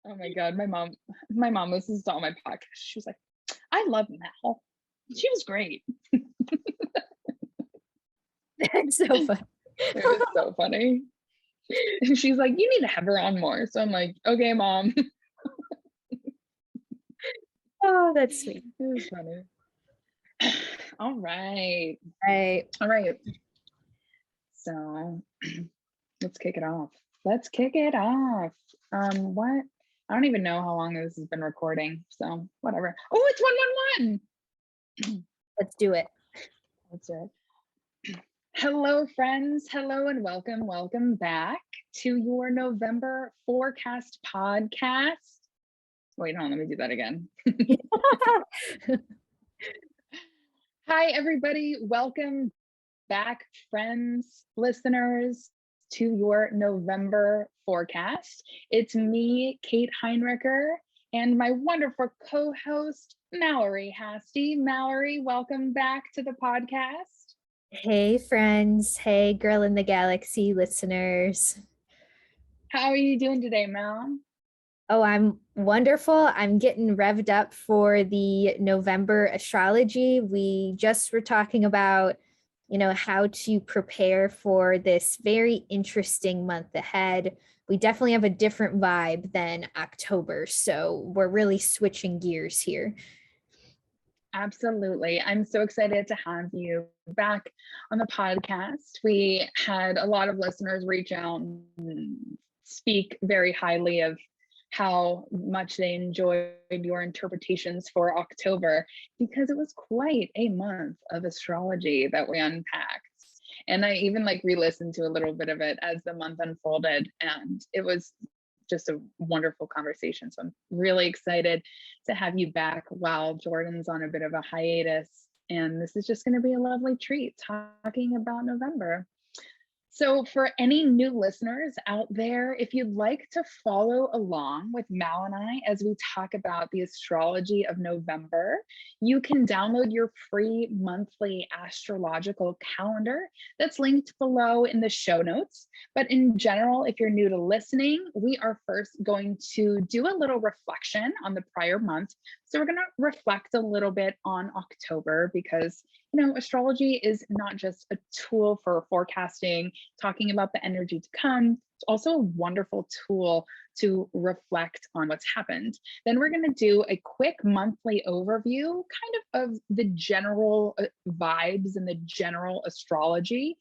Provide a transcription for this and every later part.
Oh my God. My mom listens to all my podcasts. She was like, I love Mel. She was great. That's so fun. It was so funny. And she's like, you need to have her on more. So I'm like, okay, mom. Oh, that's sweet. It was funny. All right. Right. All right. So let's kick it off. Let's kick it off. What? I don't even know how long this has been recording. So whatever. Oh, it's 111. Let's do it. Let's do it. Hello, friends. Hello and welcome. Welcome back to your November forecast podcast. Wait, hold on. Let me do that again. Hi, everybody. Welcome back, friends, listeners, to your November forecast. It's me, Kate Heinricher, and my wonderful co-host, Mallory Hasty. Mallory, welcome back to the podcast. Hey, friends. Hey, Girl in the Galaxy listeners. How are you doing today, Mal? Oh, I'm wonderful. I'm getting revved up for the November astrology. We just were talking about, how to prepare for this very interesting month ahead. We definitely have a different vibe than October, so we're really switching gears here. Absolutely. I'm so excited to have you back on the podcast. We had a lot of listeners reach out and speak very highly of how much they enjoyed your interpretations for October, because it was quite a month of astrology that we unpacked. And I even re-listened to a little bit of it as the month unfolded, and it was just a wonderful conversation. So I'm really excited to have you back while Jordan's on a bit of a hiatus. And this is just going to be a lovely treat talking about November. So for any new listeners out there, if you'd like to follow along with Mal and I as we talk about the astrology of November, you can download your free monthly astrological calendar that's linked below in the show notes. But in general, if you're new to listening, we are first going to do a little reflection on the prior month. So we're going to reflect a little bit on October because, astrology is not just a tool for forecasting, talking about the energy to come. It's also a wonderful tool to reflect on what's happened. Then we're going to do a quick monthly overview, kind of the general vibes and the general astrology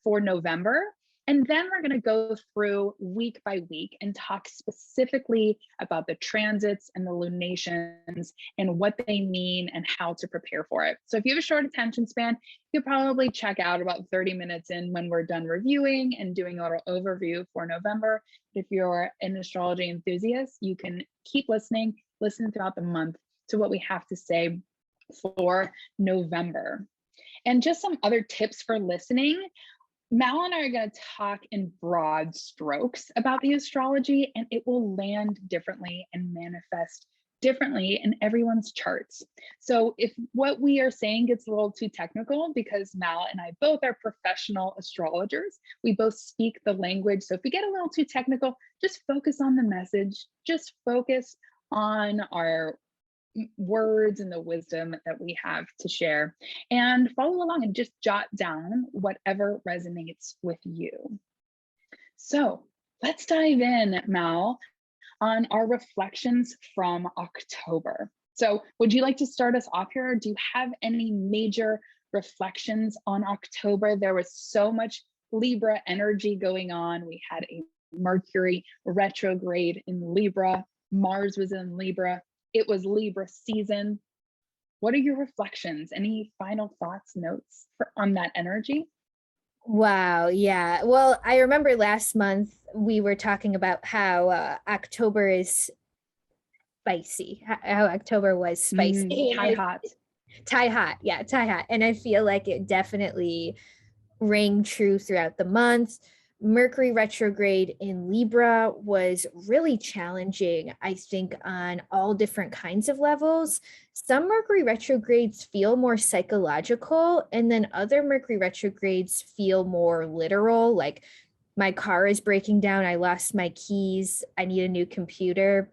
for November. And then we're going to go through week by week and talk specifically about the transits and the lunations and what they mean and how to prepare for it. So if you have a short attention span, you'll probably check out about 30 minutes in when we're done reviewing and doing a little overview for November. If you're an astrology enthusiast, you can keep listening, listen throughout the month to what we have to say for November. And just some other tips for listening. Mal and I are going to talk in broad strokes about the astrology, and it will land differently and manifest differently in everyone's charts. So if what we are saying gets a little too technical, because Mal and I both are professional astrologers, we both speak the language. So if we get a little too technical, just focus on the message, just focus on our words and the wisdom that we have to share, and follow along and just jot down whatever resonates with you. So let's dive in, Mal, on our reflections from October. So would you like to start us off here? Or do you have any major reflections on October? There was so much Libra energy going on. We had a Mercury retrograde in Libra. Mars was in Libra. It was Libra season. What are your reflections? Any final thoughts, notes on that energy? Wow. Yeah. Well, I remember last month we were talking about how October is spicy, how October was spicy. Tie hot. Tie hot. Yeah, tie hot. And I feel like it definitely rang true throughout the month. Mercury retrograde in Libra was really challenging, I think, on all different kinds of levels. Some Mercury retrogrades feel more psychological, and then other Mercury retrogrades feel more literal, like my car is breaking down, I lost my keys, I need a new computer.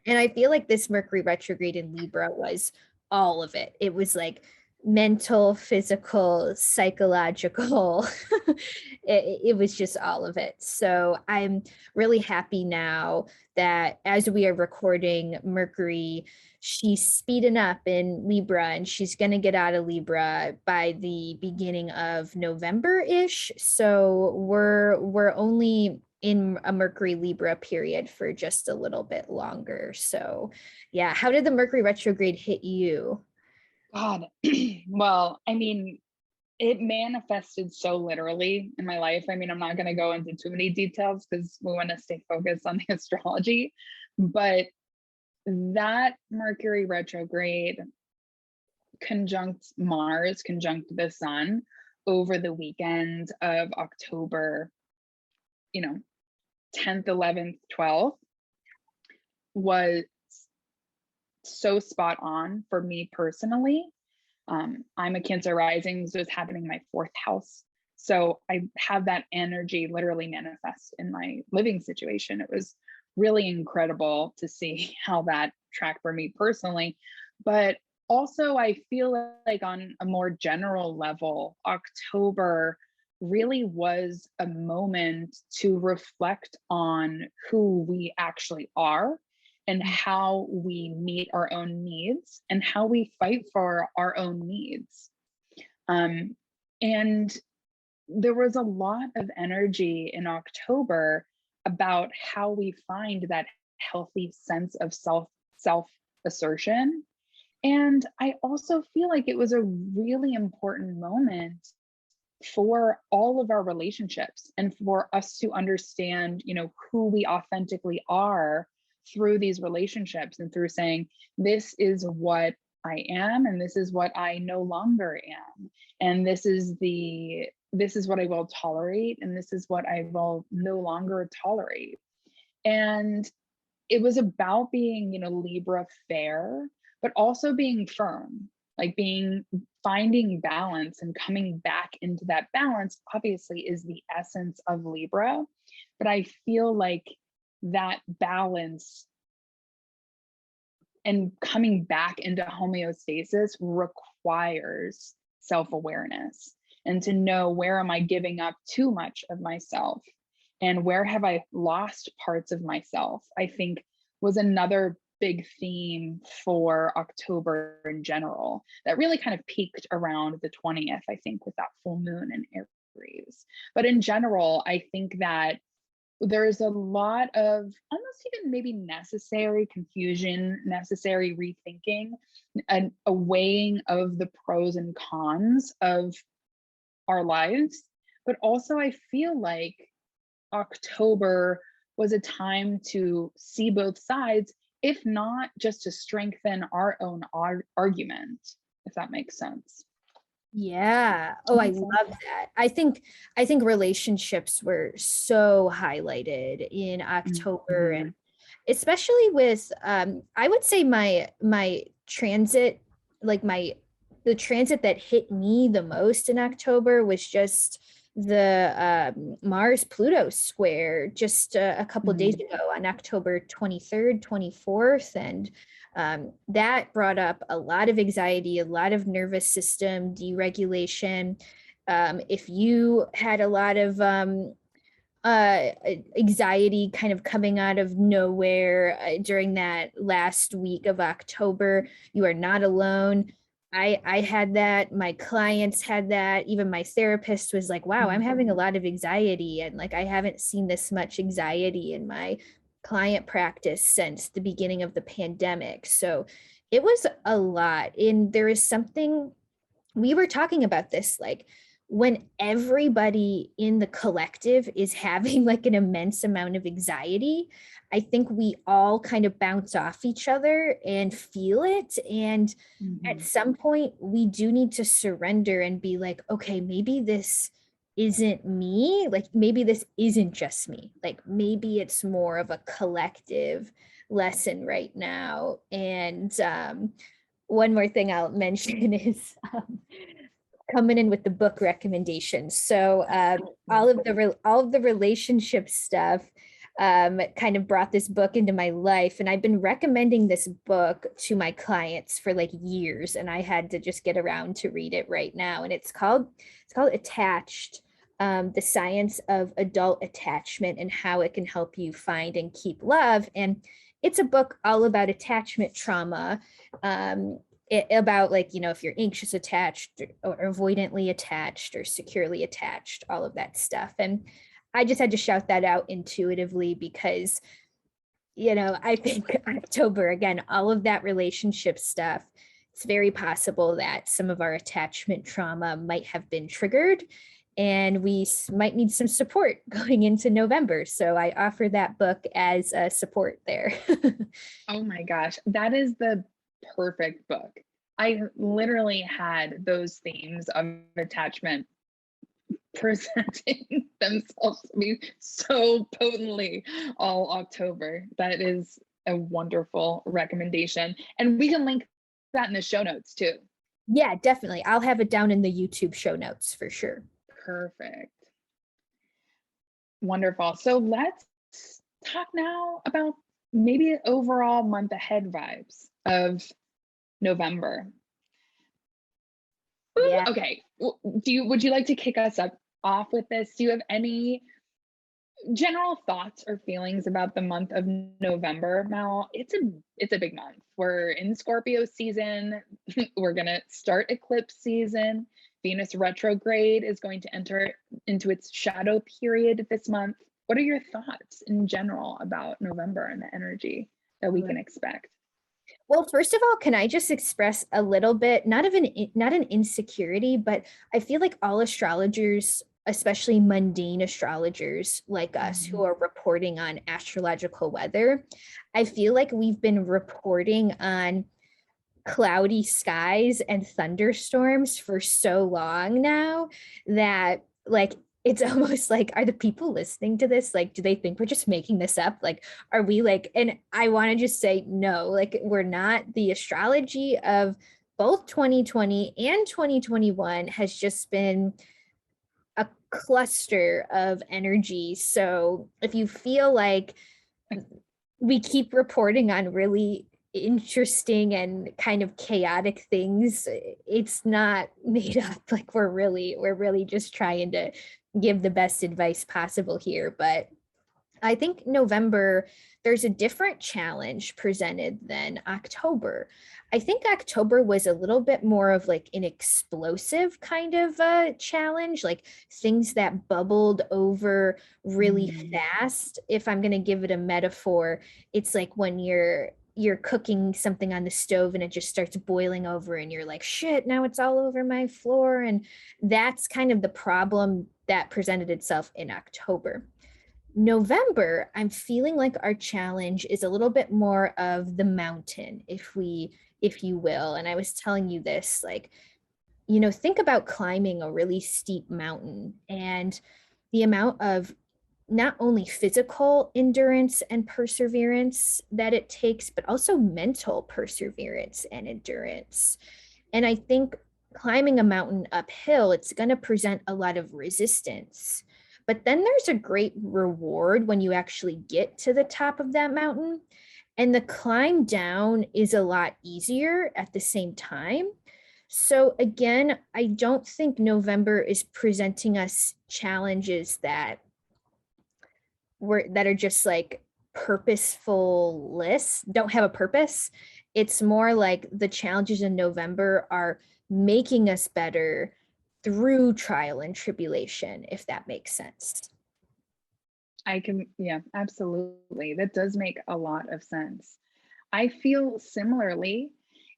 And I feel like this Mercury retrograde in Libra was all of it. It was like mental, physical, psychological. It was just all of it. So I'm really happy now that as we are recording, Mercury, she's speeding up in Libra, and she's going to get out of Libra by the beginning of November-ish. So we're only in a Mercury Libra period for just a little bit longer. So yeah, how did the Mercury retrograde hit you? God, well, I mean, it manifested so literally in my life. I mean, I'm not going to go into too many details because we want to stay focused on the astrology, but that Mercury retrograde conjunct Mars, conjunct the sun over the weekend of October, 10th, 11th, 12th was so spot on for me personally. I'm a Cancer rising, so it's happening in my 4th house. So I have that energy literally manifest in my living situation. It was really incredible to see how that tracked for me personally. But also, I feel like on a more general level, October really was a moment to reflect on who we actually are and how we meet our own needs and how we fight for our own needs. And there was a lot of energy in October about how we find that healthy sense of self assertion. And I also feel like it was a really important moment for all of our relationships and for us to understand, who we authentically are through these relationships and through saying, this is what I am, and this is what I no longer am. And this is what I will tolerate, and this is what I will no longer tolerate. And it was about being, Libra fair, but also being firm, like finding balance and coming back into that balance, obviously is the essence of Libra. But I feel like that balance and coming back into homeostasis requires self-awareness and to know, where am I giving up too much of myself and where have I lost parts of myself, I think was another big theme for October in general that really kind of peaked around the 20th, I think, with that full moon in Aries. But in general, I think that there's a lot of almost even maybe necessary confusion, necessary rethinking, and a weighing of the pros and cons of our lives. But also, I feel like October was a time to see both sides, if not just to strengthen our own argument, if that makes sense. Yeah. Oh, I love that. I think relationships were so highlighted in October, and especially with I would say my transit, like the transit that hit me the most in October was just the Mars Pluto square just a couple days ago on October 23rd, 24th, and that brought up a lot of anxiety, a lot of nervous system deregulation. If you had a lot of anxiety kind of coming out of nowhere during that last week of October, you are not alone. I had that, my clients had that, even my therapist was like, wow, I'm having a lot of anxiety, and like I haven't seen this much anxiety in my client practice since the beginning of the pandemic. So it was a lot. And there is something, we were talking about this, like when everybody in the collective is having like an immense amount of anxiety, I think we all kind of bounce off each other and feel it. And at some point, we do need to surrender and be like, okay, maybe this isn't me. Like maybe this isn't just me. Like maybe it's more of a collective lesson right now. And one more thing I'll mention is coming in with the book recommendations. So all of the relationship stuff kind of brought this book into my life, and I've been recommending this book to my clients for like years, and I had to just get around to read it right now. And it's called Attached. The Science of Adult Attachment and How It Can Help You Find and Keep Love. And it's a book all about attachment trauma, about like, you know, if you're anxious attached or avoidantly attached or securely attached, all of that stuff. And I just had to shout that out intuitively because, you know, I think October, again, all of that relationship stuff, it's very possible that some of our attachment trauma might have been triggered, and we might need some support going into November. So I offer that book as a support there. Oh my gosh, that is the perfect book. I literally had those themes of attachment presenting themselves to me so potently all October. That is a wonderful recommendation. And we can link that in the show notes too. Yeah, definitely. I'll have it down in the YouTube show notes for sure. Perfect. Wonderful. So let's talk now about maybe overall month ahead vibes of November. Yeah. Okay. Would you like to kick us off with this? Do you have any general thoughts or feelings about the month of November, Mal? It's a big month. We're in Scorpio season. We're gonna start eclipse season. Venus retrograde is going to enter into its shadow period this month. What are your thoughts in general about November and the energy that we can expect? Well, first of all, can I just express a little bit, not an insecurity, but I feel like all astrologers, especially mundane astrologers like us who are reporting on astrological weather, I feel like we've been reporting on cloudy skies and thunderstorms for so long now that like it's almost like, are the people listening to this, like, do they think we're just making this up? Like, are we like, and I want to just say no, like we're not. The astrology of both 2020 and 2021 has just been a cluster of energy. So if you feel like we keep reporting on really interesting and kind of chaotic things, it's not made up. Like we're really just trying to give the best advice possible here. But I think November, there's a different challenge presented than October. I think October was a little bit more of like an explosive kind of challenge, like things that bubbled over really fast. If I'm going to give it a metaphor, it's like when you're cooking something on the stove and it just starts boiling over and you're like, shit, now it's all over my floor. And that's kind of the problem that presented itself in October. November, I'm feeling like our challenge is a little bit more of the mountain, if you will. And I was telling you this, like, you know, think about climbing a really steep mountain and the amount of not only physical endurance and perseverance that it takes, but also mental perseverance and endurance. And I think climbing a mountain uphill, it's going to present a lot of resistance. But then there's a great reward when you actually get to the top of that mountain. And the climb down is a lot easier at the same time. So again, I don't think November is presenting us challenges that are just like purposeful lists, don't have a purpose. It's more like the challenges in November are making us better through trial and tribulation, if that makes sense. Yeah, absolutely. That does make a lot of sense. I feel similarly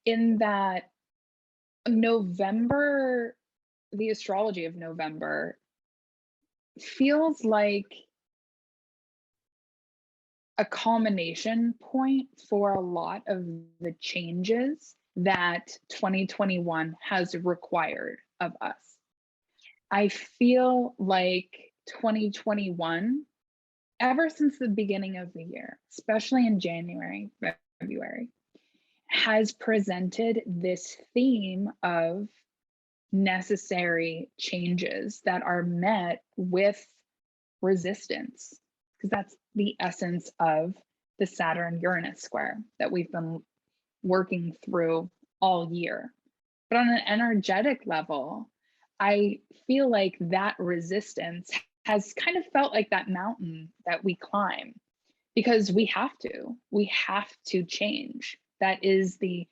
in that November, the astrology of November feels like a culmination point for a lot of the changes that 2021 has required of us. I feel like 2021, ever since the beginning of the year, especially in January, February, has presented this theme of necessary changes that are met with resistance, because that's the essence of the Saturn Uranus square that we've been working through all year. But on an energetic level, I feel like that resistance has kind of felt like that mountain that we climb, because we have to change. That is the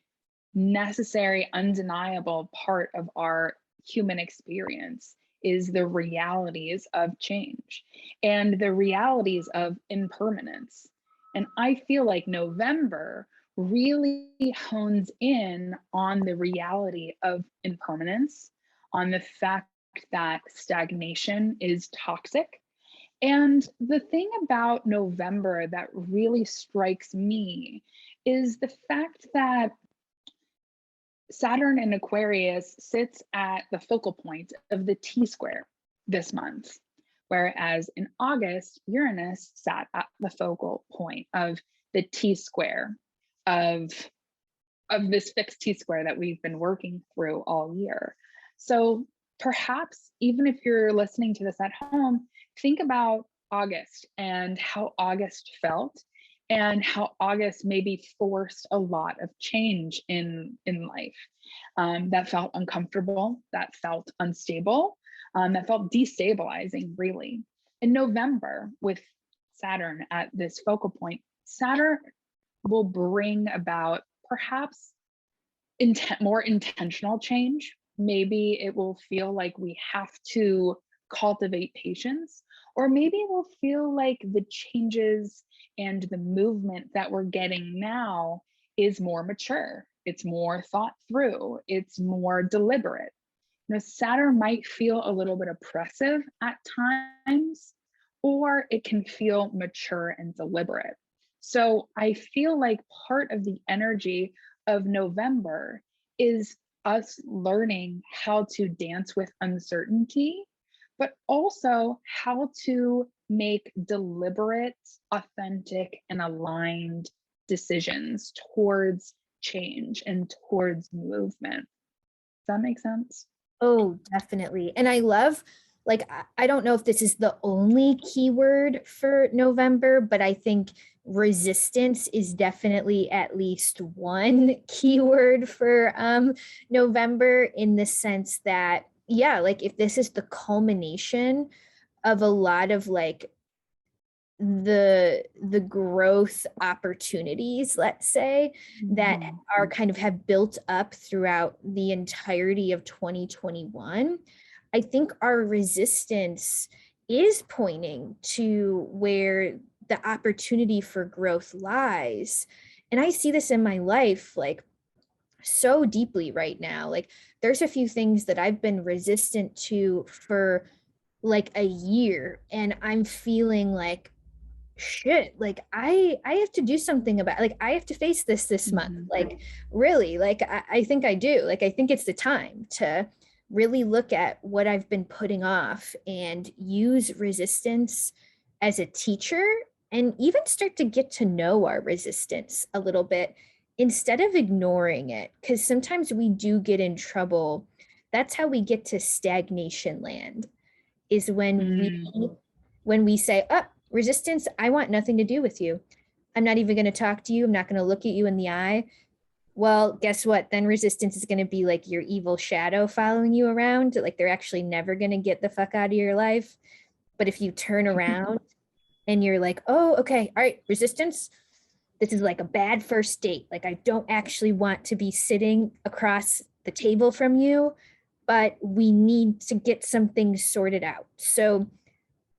necessary, undeniable part of our human experience, is the realities of change and the realities of impermanence. And I feel like November really hones in on the reality of impermanence, on the fact that stagnation is toxic. And the thing about November that really strikes me is the fact that Saturn in Aquarius sits at the focal point of the T square this month, whereas in August, Uranus sat at the focal point of the T square of this fixed T square that we've been working through all year. So perhaps even if you're listening to this at home, think about August and how August felt, and how August maybe forced a lot of change in life that felt uncomfortable, that felt unstable, that felt destabilizing, really. In November, with Saturn at this focal point, Saturn will bring about perhaps more intentional change. Maybe it will feel like we have to cultivate patience, or maybe it will feel like the changes and the movement that we're getting now is more mature, it's more thought through, it's more deliberate. You know, Saturn might feel a little bit oppressive at times, or it can feel mature and deliberate. So I feel like part of the energy of November is us learning how to dance with uncertainty, but also how to make deliberate, authentic, and aligned decisions towards change and towards movement. Does that make sense? Oh, definitely. And I love, like, I don't know if this is the only keyword for November, but I think resistance is definitely at least one keyword for November, in the sense that, yeah, like if this is the culmination of a lot of like the growth opportunities, let's say, that are kind of have built up throughout the entirety of 2021, I think our resistance is pointing to where the opportunity for growth lies. And I see this in my life like so deeply right now. Like there's a few things that I've been resistant to for like a year, and I'm feeling like, shit, like I have to do something about, like I have to face this month. Like really, like I think I do. Like I think it's the time to really look at what I've been putting off and use resistance as a teacher, and even start to get to know our resistance a little bit instead of ignoring it, because sometimes we do get in trouble. That's how we get to stagnation land, is when we say, oh, resistance, I want nothing to do with you. I'm not even going to talk to you. I'm not going to look at you in the eye. Well, guess what? Then resistance is going to be like your evil shadow following you around. Like they're actually never going to get the fuck out of your life. But if you turn around and you're like, oh, okay, all right, resistance, this is like a bad first date. Like I don't actually want to be sitting across the table from you, but we need to get some things sorted out. So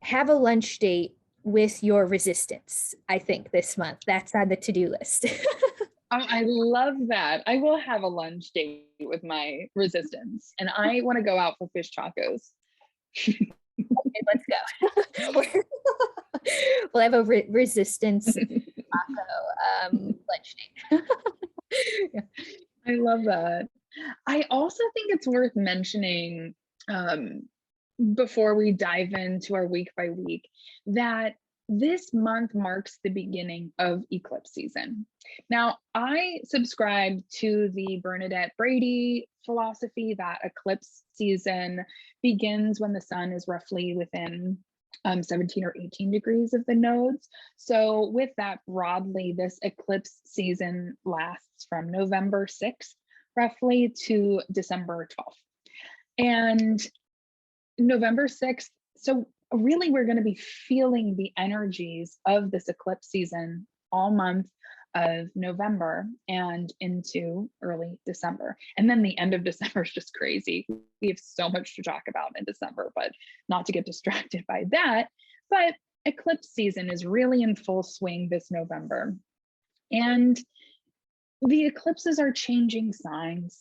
have a lunch date with your resistance, I think, this month. That's on the to-do list. I love that. I will have a lunch date with my resistance, and I want to go out for fish tacos. Okay, let's go. We'll have a resistance taco lunch date. Yeah. I love that. I also think it's worth mentioning, before we dive into our week by week, that this month marks the beginning of eclipse season. Now, I subscribe to the Bernadette Brady philosophy that eclipse season begins when the sun is roughly within 17 or 18 degrees of the nodes. So with that broadly, this eclipse season lasts from November 6th roughly to December 12th. And November 6th, so really we're going to be feeling the energies of this eclipse season all month of November and into early December. And then the end of December is just crazy. We have so much to talk about in December, but not to get distracted by that. But eclipse season is really in full swing this November. And the eclipses are changing signs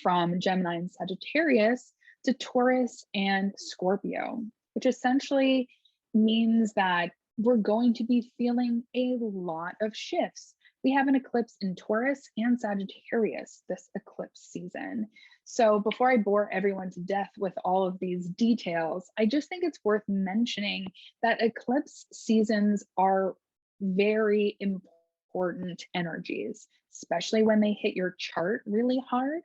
from Gemini and Sagittarius to Taurus and Scorpio, which essentially means that we're going to be feeling a lot of shifts. We have an eclipse in Taurus and Sagittarius this eclipse season. So before I bore everyone to death with all of these details, I just think it's worth mentioning that eclipse seasons are very important energies, especially when they hit your chart really hard.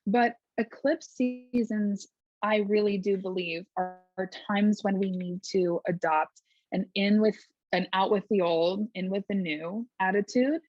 But eclipse seasons, I really do believe, are times when we need to adopt an in with an out with the old, in with the new attitude.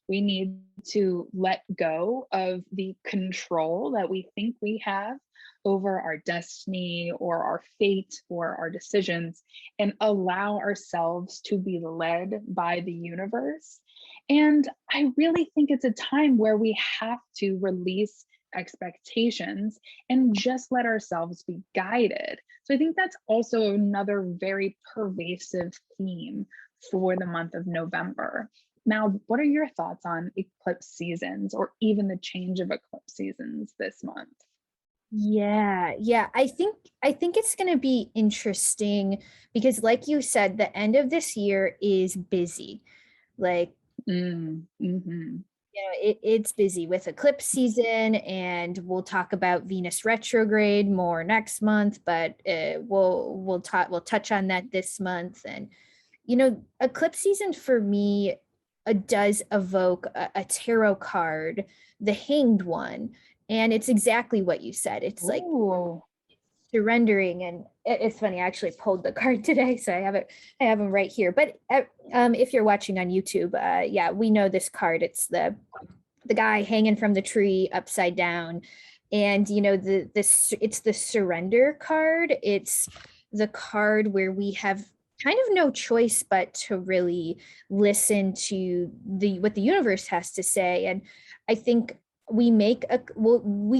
We need to let go of the control that we think we have over our destiny or our fate or our decisions, and allow ourselves to be led by the universe. And I really think it's a time where we have to release expectations and just let ourselves be guided. So I think that's also another very pervasive theme for the month of November. Now, what are your thoughts on eclipse seasons or even the change of eclipse seasons this month? Yeah, I think it's going to be interesting because, like you said, the end of this year is busy. Like, it's busy with eclipse season, and we'll talk about Venus retrograde more next month, but we'll touch on that this month. And eclipse season for me does evoke a tarot card, the Hanged One, and it's exactly what you said. It's like surrendering. And it's funny, I actually pulled the card today, so I have them right here. But if you're watching on YouTube, yeah, we know this card. It's the guy hanging from the tree upside down, and it's the surrender card. It's the card where we have kind of no choice but to really listen to what the universe has to say. And I think we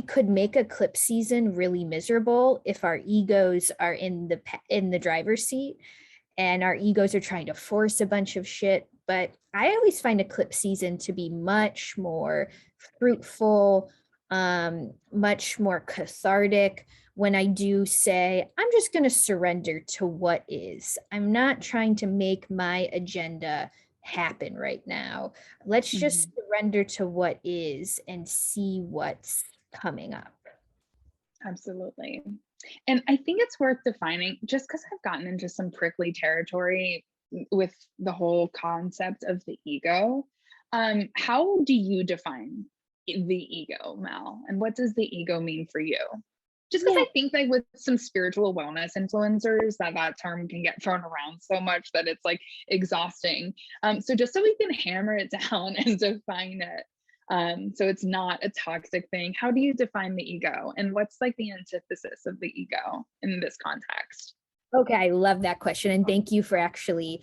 could make eclipse season really miserable if our egos are in the driver's seat and our egos are trying to force a bunch of shit. But I always find eclipse season to be much more fruitful, much more cathartic, when I do say, I'm just going to surrender to what is. I'm not trying to make my agenda happen right now. Let's just surrender to what is and see what's coming up. Absolutely. And I think it's worth defining, just because I've gotten into some prickly territory with the whole concept of the ego. How do you define the ego, Mel? And what does the ego mean for you? Just because I think like with some spiritual wellness influencers that term can get thrown around so much that it's like exhausting. So just so we can hammer it down and define it, so it's not a toxic thing. How do you define the ego, and what's like the antithesis of the ego in this context? Okay, I love that question, and thank you for actually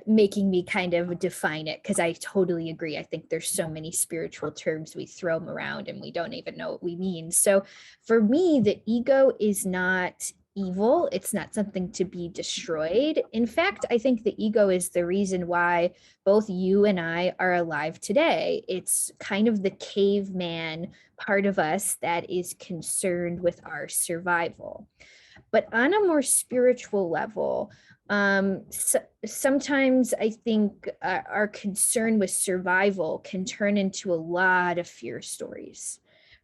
making me kind of define it, because I totally agree. I think there's so many spiritual terms we throw them around and we don't even know what we mean. So for me, the ego is not evil. It's not something to be destroyed. In fact, I think the ego is the reason why both you and I are alive today. It's kind of the caveman part of us that is concerned with our survival. But on a more spiritual level, sometimes I think our concern with survival can turn into a lot of fear stories,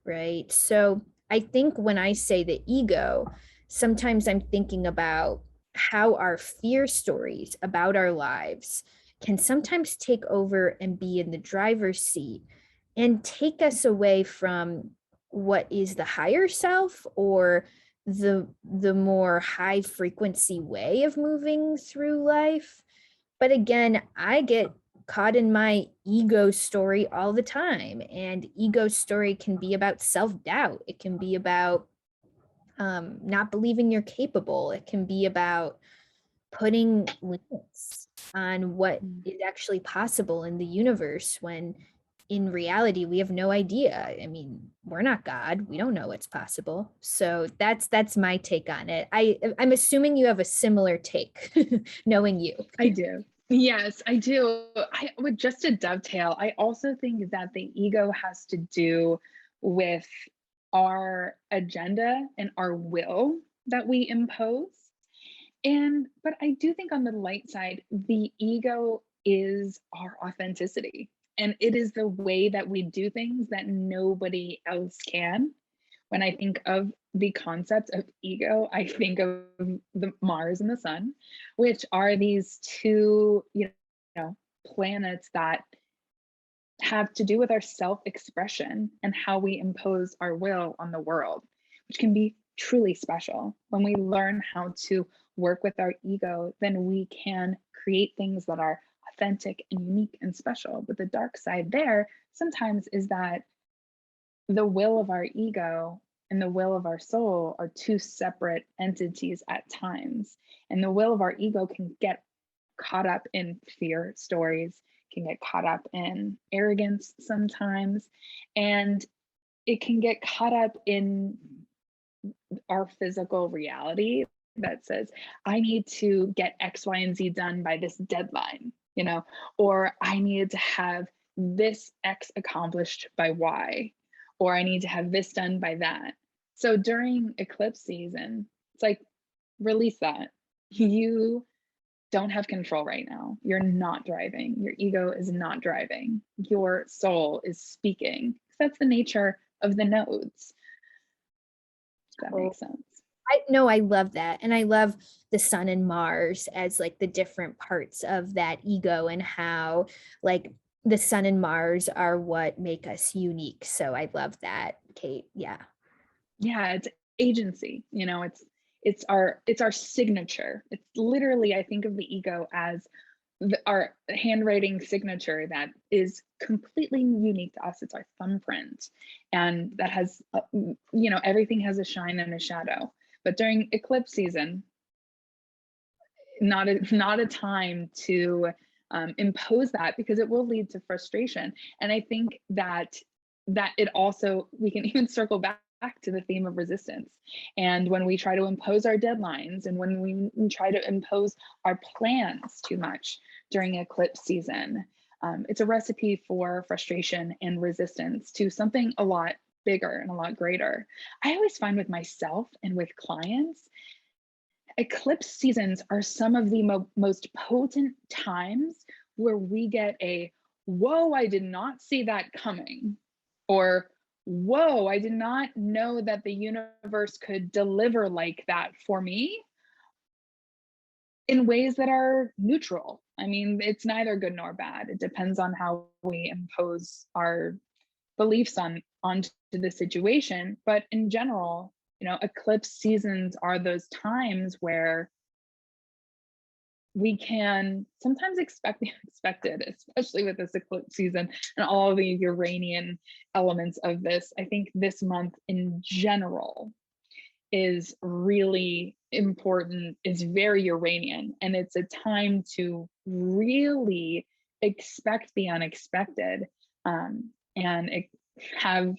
right? So I think when I say the ego, sometimes I'm thinking about how our fear stories about our lives can sometimes take over and be in the driver's seat and take us away from what is the higher self, or the more high frequency way of moving through life. But again, I get caught in my ego story all the time, and ego story can be about self-doubt. It can be about not believing you're capable. It can be about putting limits on what is actually possible in the universe, when in reality we have no idea. I mean, we're not God, we don't know what's possible. So that's my take on it. I'm assuming you have a similar take. Knowing you. I do. Yes, I do. I would, just to dovetail, I also think that the ego has to do with our agenda and our will that we impose. But I do think on the light side, the ego is our authenticity. And it is the way that we do things that nobody else can. When I think of the concept of ego, I think of the Mars and the Sun, which are these two, planets that have to do with our self-expression and how we impose our will on the world, which can be truly special. When we learn how to work with our ego, then we can create things that are authentic and unique and special. But the dark side there sometimes is that the will of our ego and the will of our soul are two separate entities at times. And the will of our ego can get caught up in fear stories, can get caught up in arrogance sometimes, and it can get caught up in our physical reality that says, I need to get X, Y, and Z done by this deadline, or I need to have this X accomplished by Y, or I need to have this done by that. So during eclipse season, it's like, release that. You don't have control right now. You're not driving. Your ego is not driving. Your soul is speaking. That's the nature of the nodes. That makes sense. I love that. And I love the Sun and Mars as like the different parts of that ego, and how like the Sun and Mars are what make us unique. So I love that, Kate. Yeah. Yeah, it's agency. It's our signature. It's literally, I think of the ego as our handwriting signature that is completely unique to us. It's our thumbprint, and that has, everything has a shine and a shadow. But during eclipse season, not a time to impose that, because it will lead to frustration. And I think that it also, we can even circle back to the theme of resistance. And when we try to impose our deadlines, and when we try to impose our plans too much during eclipse season, it's a recipe for frustration and resistance to something a lot bigger and a lot greater. I always find with myself and with clients, eclipse seasons are some of the most potent times where we get a, whoa, I did not see that coming, or whoa, I did not know that the universe could deliver like that for me, in ways that are neutral. I mean, it's neither good nor bad. It depends on how we impose our beliefs onto the situation. But in general, eclipse seasons are those times where we can sometimes expect the unexpected, especially with this eclipse season and all the Uranian elements of this. I think this month in general is really important, is very Uranian, and it's a time to really expect the unexpected, and have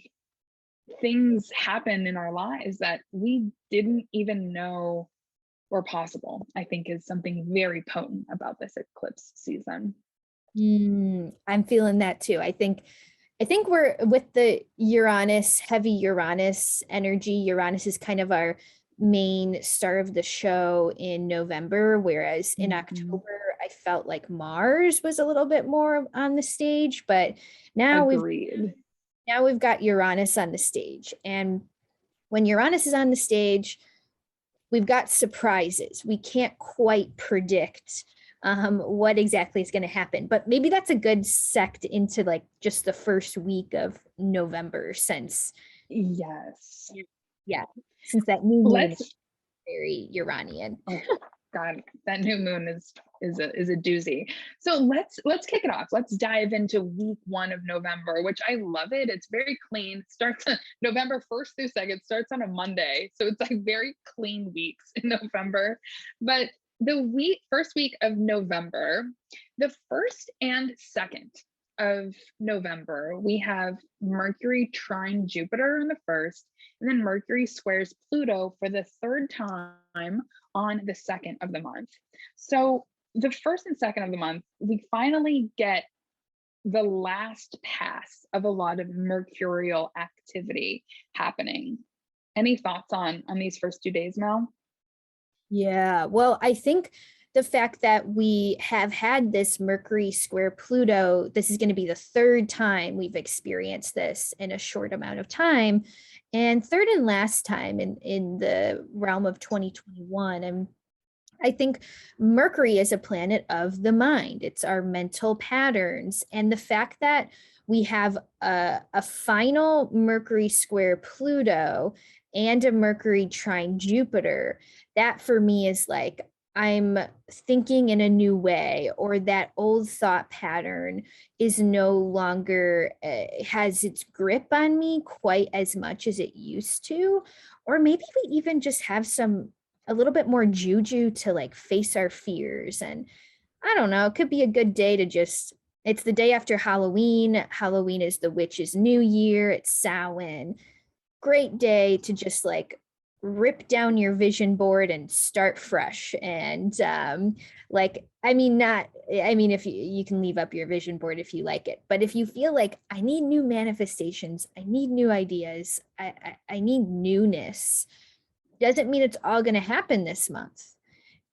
things happen in our lives that we didn't even know were possible. I think is something very potent about this eclipse season. I'm feeling that too. I think we're with the Uranus, heavy Uranus energy. Uranus is kind of our main star of the show in November, whereas in October, I felt like Mars was a little bit more on the stage, but now we've got Uranus on the stage. And when Uranus is on the stage, we've got surprises. We can't quite predict what exactly is going to happen, but maybe that's a good sect into like just the first week of November, since Yes. yeah, since that new moon is Let's very Uranian. Oh God, that new moon is a doozy. So let's kick it off. Let's dive into week 1 of November, which I love it. It's very clean. Starts on November 1st through 2nd, starts on a Monday. So it's like very clean weeks in November. But the first week of November, the 1st and 2nd of November, we have Mercury trine Jupiter on the 1st, and then Mercury squares Pluto for the 3rd time on the 2nd of the month. So the 1st and 2nd of the month, we finally get the last pass of a lot of mercurial activity happening. Any thoughts on these first 2 days, Mel? Yeah, well, I think the fact that we have had this Mercury square Pluto, this is going to be the 3rd time we've experienced this in a short amount of time, and 3rd and last time in the realm of 2021. And I think Mercury is a planet of the mind. It's our mental patterns. And the fact that we have a final Mercury square Pluto and a Mercury trine Jupiter, that for me is like, I'm thinking in a new way, or that old thought pattern is no longer has its grip on me quite as much as it used to. Or maybe we even just have a little bit more juju to like face our fears. And I don't know, it could be a good day to just, it's the day after Halloween. Halloween is the witch's new year. It's Samhain. Great day to just like rip down your vision board and start fresh. And like, I mean, if you can leave up your vision board if you like it, but if you feel like I need new manifestations, I need new ideas, I need newness, doesn't mean it's all going to happen this month.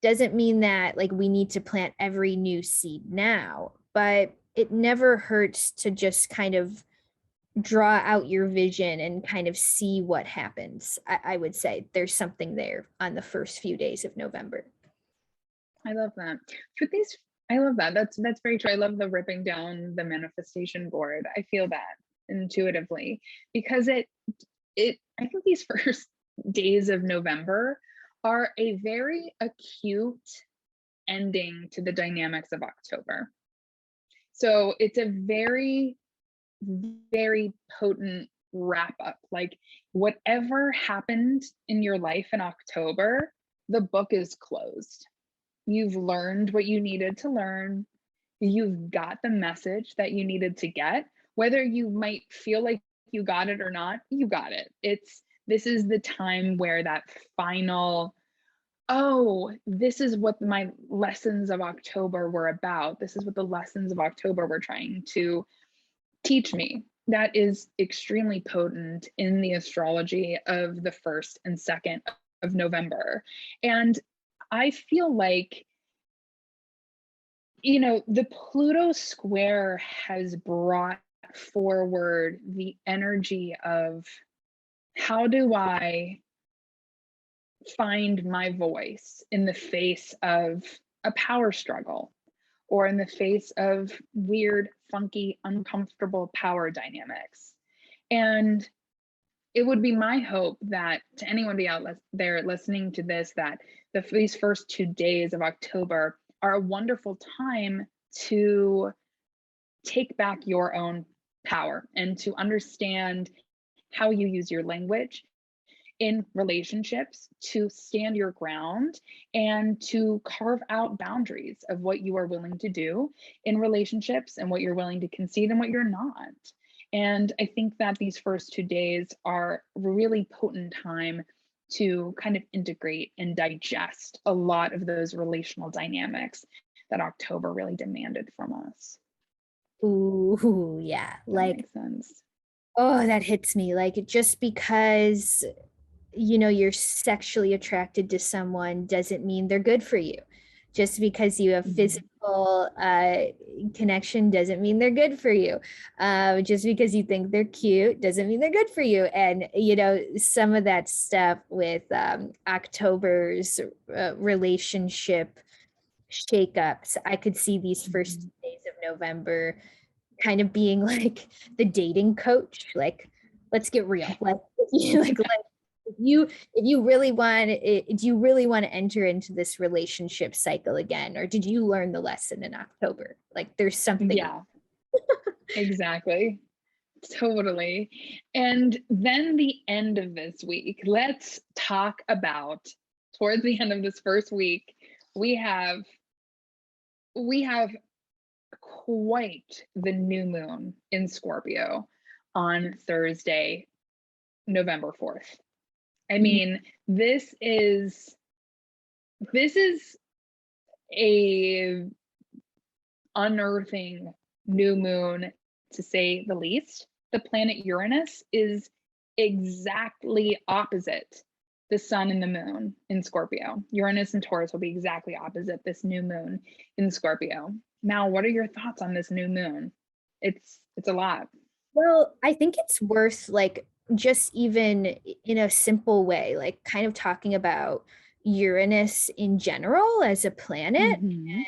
Doesn't mean that like we need to plant every new seed now, but it never hurts to just kind of draw out your vision and kind of see what happens. I would say there's something there on the first few days of November. I love that. I love that. That's very true. I love the ripping down the manifestation board. I feel that intuitively, because I think these first days of November are a very acute ending to the dynamics of October. So it's a very, very potent wrap up. Like whatever happened in your life in October, the book is closed. You've learned what you needed to learn. You've got the message that you needed to get. Whether you might feel like you got it or not, you got it. This is the time where that final, oh, this is what my lessons of October were about. This is what the lessons of October were trying to teach me. That is extremely potent in the astrology of the 1st and 2nd of November. And I feel like, the Pluto square has brought forward the energy of how do I find my voice in the face of a power struggle, or in the face of weird, funky, uncomfortable power dynamics. And it would be my hope that to anyone out there listening to this, that these first 2 days of October are a wonderful time to take back your own power and to understand how you use your language in relationships, to stand your ground and to carve out boundaries of what you are willing to do in relationships and what you're willing to concede and what you're not. And I think that these first 2 days are a really potent time to kind of integrate and digest a lot of those relational dynamics that October really demanded from us. Ooh, yeah. That makes sense. Oh, that hits me. Like, just because you're sexually attracted to someone doesn't mean they're good for you. Just because you have physical connection doesn't mean they're good for you. Just because you think they're cute doesn't mean they're good for you. And, you know, some of that stuff with October's relationship shakeups, I could see these first days of November kind of being like the dating coach. Like, let's get real. Like, if you really want it, do you really want to enter into this relationship cycle again, or did you learn the lesson in October? Like, there's something. Yeah, exactly. Totally. And then the end of this week, let's talk about, towards the end of this first week, we have quite the new moon in Scorpio on Thursday, November 4th. I mean, this is a unearthing new moon, to say the least. The planet Uranus is exactly opposite the sun and the moon in Scorpio. Uranus and Taurus will be exactly opposite this new moon in Scorpio. Now, what are your thoughts on this new moon? It's a lot. Well, I think it's worth, like, just even in a simple way, like kind of talking about Uranus in general as a planet, Mhm.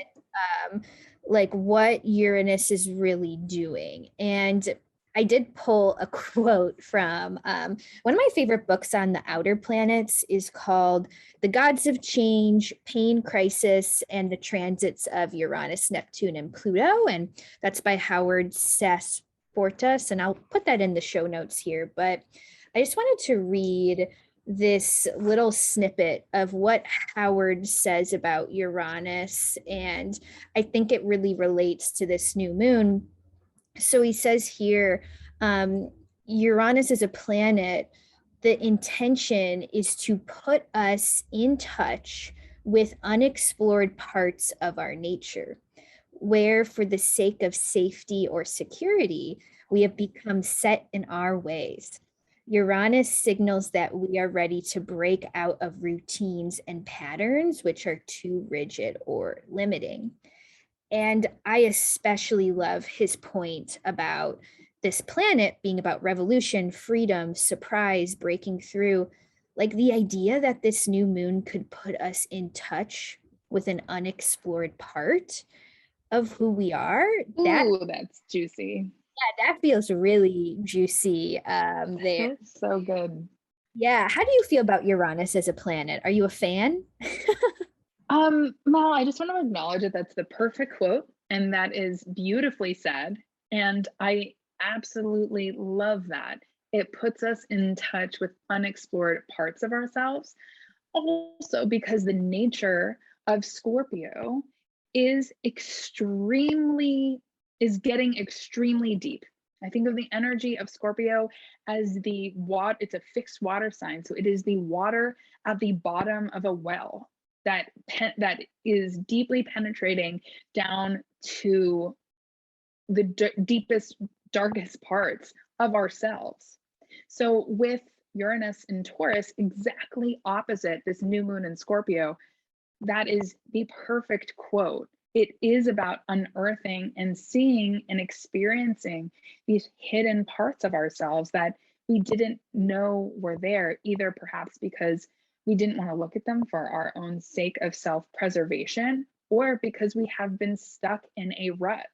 and like what Uranus is really doing. And I did pull a quote from one of my favorite books on the outer planets is called The Gods of Change, Pain, Crisis, and the Transits of Uranus, Neptune, and Pluto. And that's by Howard Sass-Fortas. And I'll put that in the show notes here. But I just wanted to read this little snippet of what Howard says about Uranus. And I think it really relates to this new moon. So he says here, Uranus is a planet. The intention is to put us in touch with unexplored parts of our nature, where for the sake of safety or security, we have become set in our ways. Uranus signals that we are ready to break out of routines and patterns which are too rigid or limiting. And I especially love his point about this planet being about revolution, freedom, surprise, breaking through. Like the idea that this new moon could put us in touch with an unexplored part of who we are. Ooh, that's juicy. That feels really juicy there. So good. Yeah. How do you feel about Uranus as a planet? Are you a fan? Well, I just want to acknowledge that that's the perfect quote, and that is beautifully said. And I absolutely love that. It puts us in touch with unexplored parts of ourselves. Also, because the nature of Scorpio is getting extremely deep. I think of the energy of Scorpio as the water, it's a fixed water sign. So it is the water at the bottom of a well that is deeply penetrating down to the deepest, darkest parts of ourselves. So with Uranus in Taurus, exactly opposite this new moon in Scorpio, that is the perfect quote. It is about unearthing and seeing and experiencing these hidden parts of ourselves that we didn't know were there, either perhaps because we didn't want to look at them for our own sake of self-preservation, or because we have been stuck in a rut.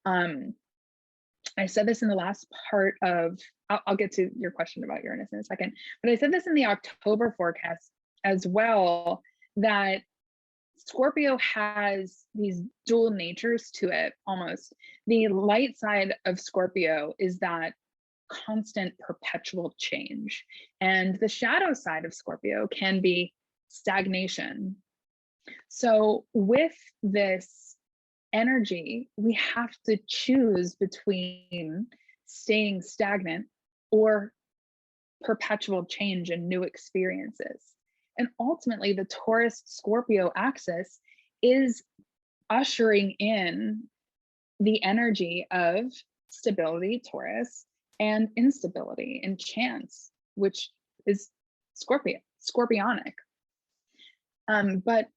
I said this in the last part of, I'll get to your question about Uranus in a second, but I said this in the October forecast as well, that Scorpio has these dual natures to it almost. The light side of Scorpio is that constant perpetual change. And the shadow side of Scorpio can be stagnation. So with this energy, we have to choose between staying stagnant or perpetual change and new experiences. And ultimately, the Taurus Scorpio axis is ushering in the energy of stability, Taurus, and instability and chance, which is Scorpionic. But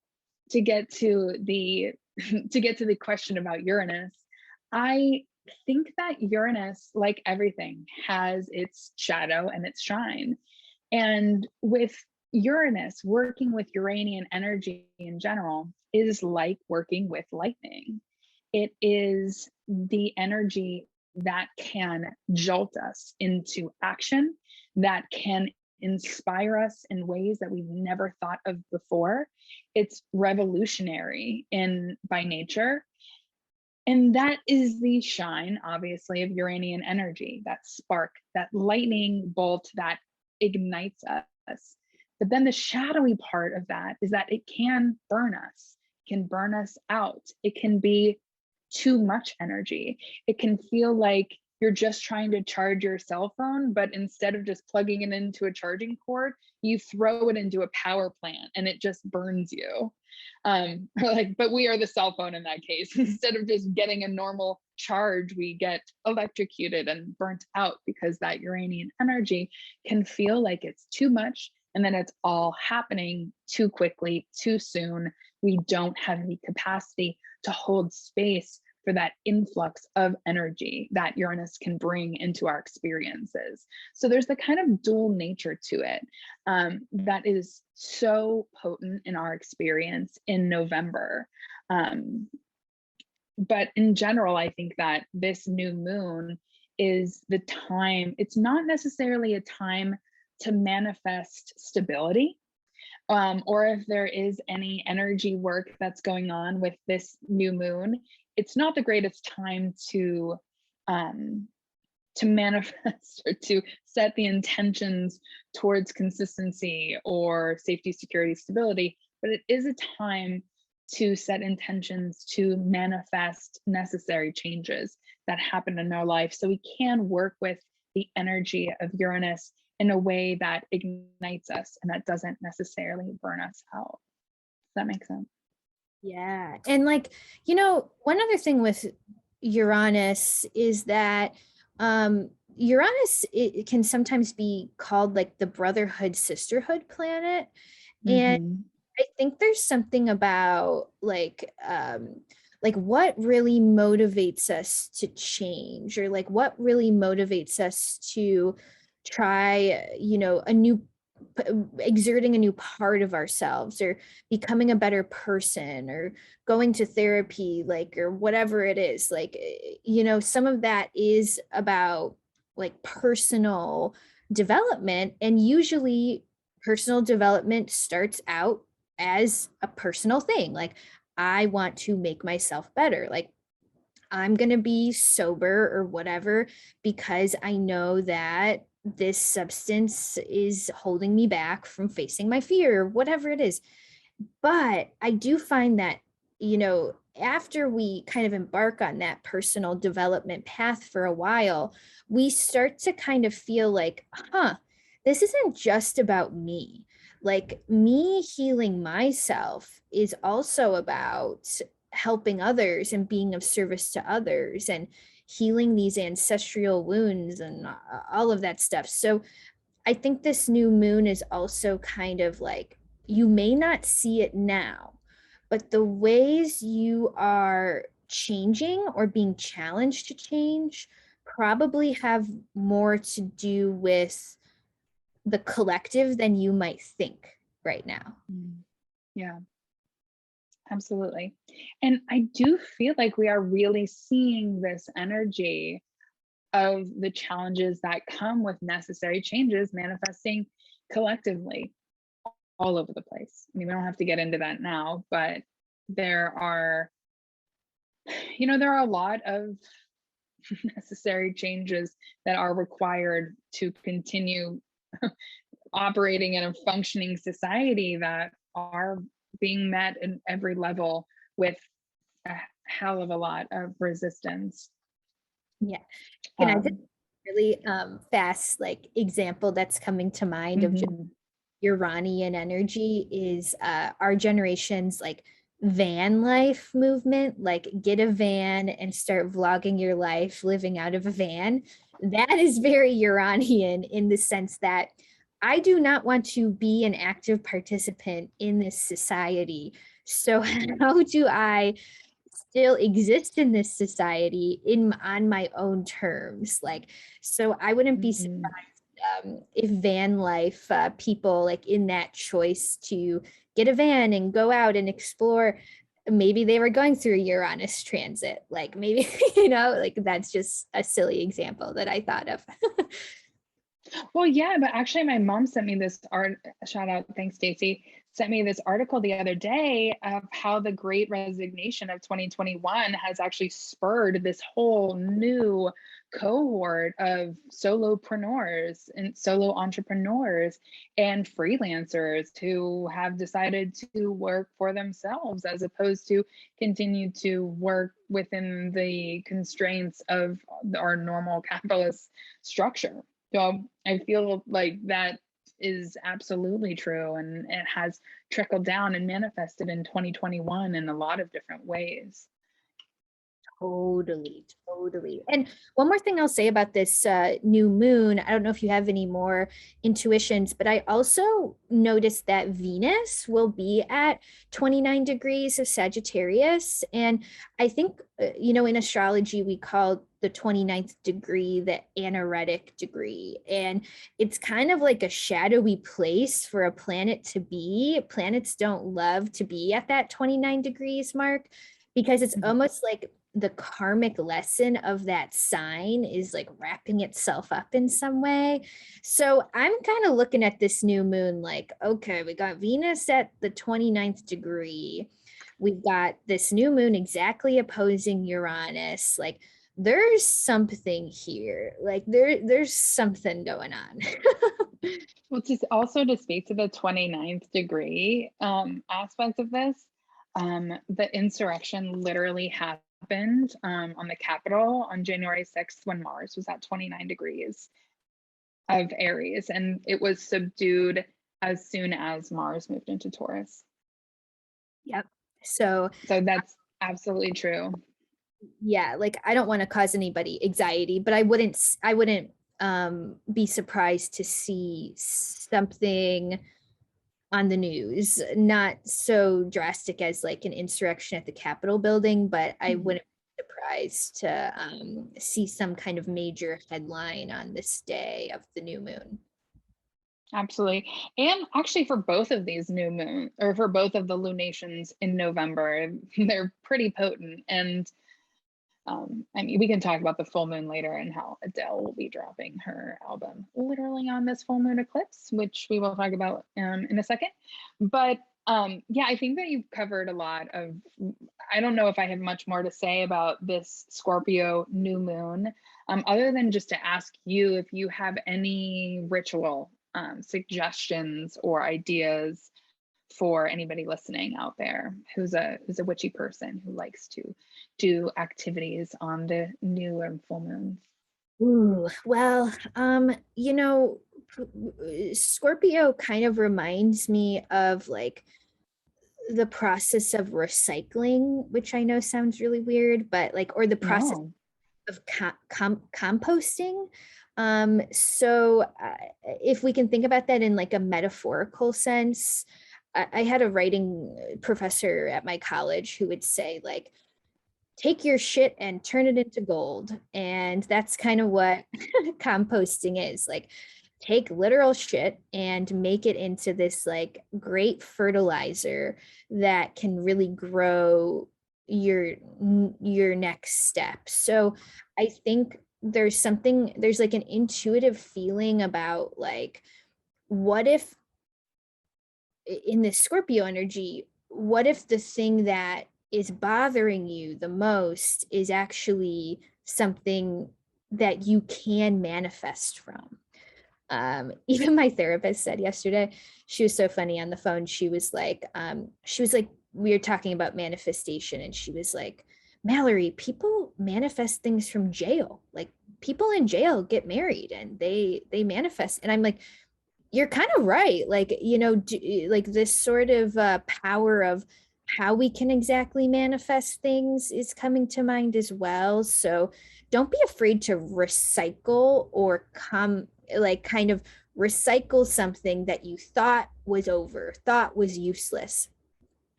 to get to the question about Uranus, I think that Uranus, like everything, has its shadow and its shine. And with Uranus, working with Uranian energy in general is like working with lightning. It is the energy that can jolt us into action, that can inspire us in ways that we've never thought of before. It's revolutionary by nature. And that is the shine, obviously, of Uranian energy, that spark, that lightning bolt that ignites us. But then the shadowy part of that is that it can burn us, it can burn us out. It can be too much energy. It can feel like you're just trying to charge your cell phone, but instead of just plugging it into a charging cord, you throw it into a power plant and it just burns you. But we are the cell phone in that case. Instead of just getting a normal charge, we get electrocuted and burnt out because that Uranian energy can feel like it's too much, and then it's all happening too quickly, too soon. We don't have the capacity to hold space for that influx of energy that Uranus can bring into our experiences. So there's the kind of dual nature to it that is so potent in our experience in November. But in general, I think that this new moon is the time, it's not necessarily a time to manifest stability. Or if there is any energy work that's going on with this new moon, it's not the greatest time to manifest or to set the intentions towards consistency or safety, security, stability, but it is a time to set intentions to manifest necessary changes that happen in our life, so we can work with the energy of Uranus in a way that ignites us and that doesn't necessarily burn us out. Does that make sense? Yeah. And one other thing with Uranus is that Uranus, it can sometimes be called like the brotherhood, sisterhood planet. And I think there's something about like what really motivates us to change, or like what really motivates us to try, exerting a new part of ourselves, or becoming a better person, or going to therapy, or whatever it is. Some of that is about like personal development, and usually personal development starts out as a personal thing. Like, I want to make myself better. Like, I'm going to be sober or whatever because I know that this substance is holding me back from facing my fear, whatever it is. But I do find that, after we kind of embark on that personal development path for a while, we start to kind of feel like, this isn't just about me. Like, me healing myself is also about helping others and being of service to others and healing these ancestral wounds and all of that stuff. So I think this new moon is also kind of like, you may not see it now, but the ways you are changing or being challenged to change probably have more to do with the collective than you might think right now. Yeah, absolutely. And I do feel like we are really seeing this energy of the challenges that come with necessary changes manifesting collectively all over the place. I mean, we don't have to get into that now, but there are a lot of necessary changes that are required to continue operating in a functioning society that are being met in every level with a hell of a lot of resistance. Yeah. And I did really fast example that's coming to mind of just Uranian energy is our generation's van life movement, like get a van and start vlogging your life living out of a van. That is very Uranian in the sense that I do not want to be an active participant in this society So how do I still exist in this society on my own terms? Like, so I wouldn't be surprised if van life people like in that choice to get a van and go out and explore, maybe they were going through Uranus transit, like maybe like that's just a silly example that I thought of. Well, yeah, but actually my mom sent me this art, shout out, thanks Stacy, sent me this article the other day of how the great resignation of 2021 has actually spurred this whole new cohort of solopreneurs and solo entrepreneurs and freelancers who have decided to work for themselves as opposed to continue to work within the constraints of our normal capitalist structure. So I feel like that is absolutely true, and it has trickled down and manifested in 2021 in a lot of different ways. Totally, totally. And one more thing I'll say about this new moon, I don't know if you have any more intuitions, but I also noticed that Venus will be at 29 degrees of Sagittarius. And I think, in astrology, we call the 29th degree the anaretic degree. And it's kind of like a shadowy place for a planet to be. Planets don't love to be at that 29 degrees mark because it's almost like the karmic lesson of that sign is like wrapping itself up in some way. So I'm kind of looking at this new moon like, okay, we got Venus at the 29th degree. We've got this new moon exactly opposing Uranus. Like there's something here. Like there's something going on. Well, just also to speak to the 29th degree aspect of this, the insurrection literally happened on the Capitol on January 6th when Mars was at 29 degrees of Aries, and it was subdued as soon as Mars moved into Taurus. Yep. So that's absolutely true. Yeah, like I don't want to cause anybody anxiety, but I wouldn't be surprised to see something on the news, not so drastic as like an insurrection at the Capitol building, but I wouldn't be surprised to see some kind of major headline on this day of the new moon. Absolutely. And actually for both of these new moon or for both of the lunations in November, they're pretty potent. And I mean, we can talk about the full moon later and how Adele will be dropping her album literally on this full moon eclipse, which we will talk about in a second. But yeah, I think that you've covered a lot of, I don't know if I have much more to say about this Scorpio new moon, other than just to ask you if you have any ritual suggestions or ideas for anybody listening out there who's a witchy person who likes to do activities on the new and full moons. Ooh, well, Scorpio kind of reminds me of like the process of recycling, which I know sounds really weird, but like, or the process of composting. So if we can think about that in like a metaphorical sense, I had a writing professor at my college who would say like, take your shit and turn it into gold. And that's kind of what composting is. Like take literal shit and make it into this like great fertilizer that can really grow your next step. So I think there's like an intuitive feeling about like, what if in this Scorpio energy, what if the thing that is bothering you the most is actually something that you can manifest from? Even my therapist said yesterday, she was so funny on the phone. She was like, we were talking about manifestation, and she was like, Mallory, people manifest things from jail. Like people in jail get married and they manifest. And I'm like, you're kind of right. Like, like this sort of power of how we can exactly manifest things is coming to mind as well. So don't be afraid to recycle or kind of recycle something that you thought was over, thought was useless.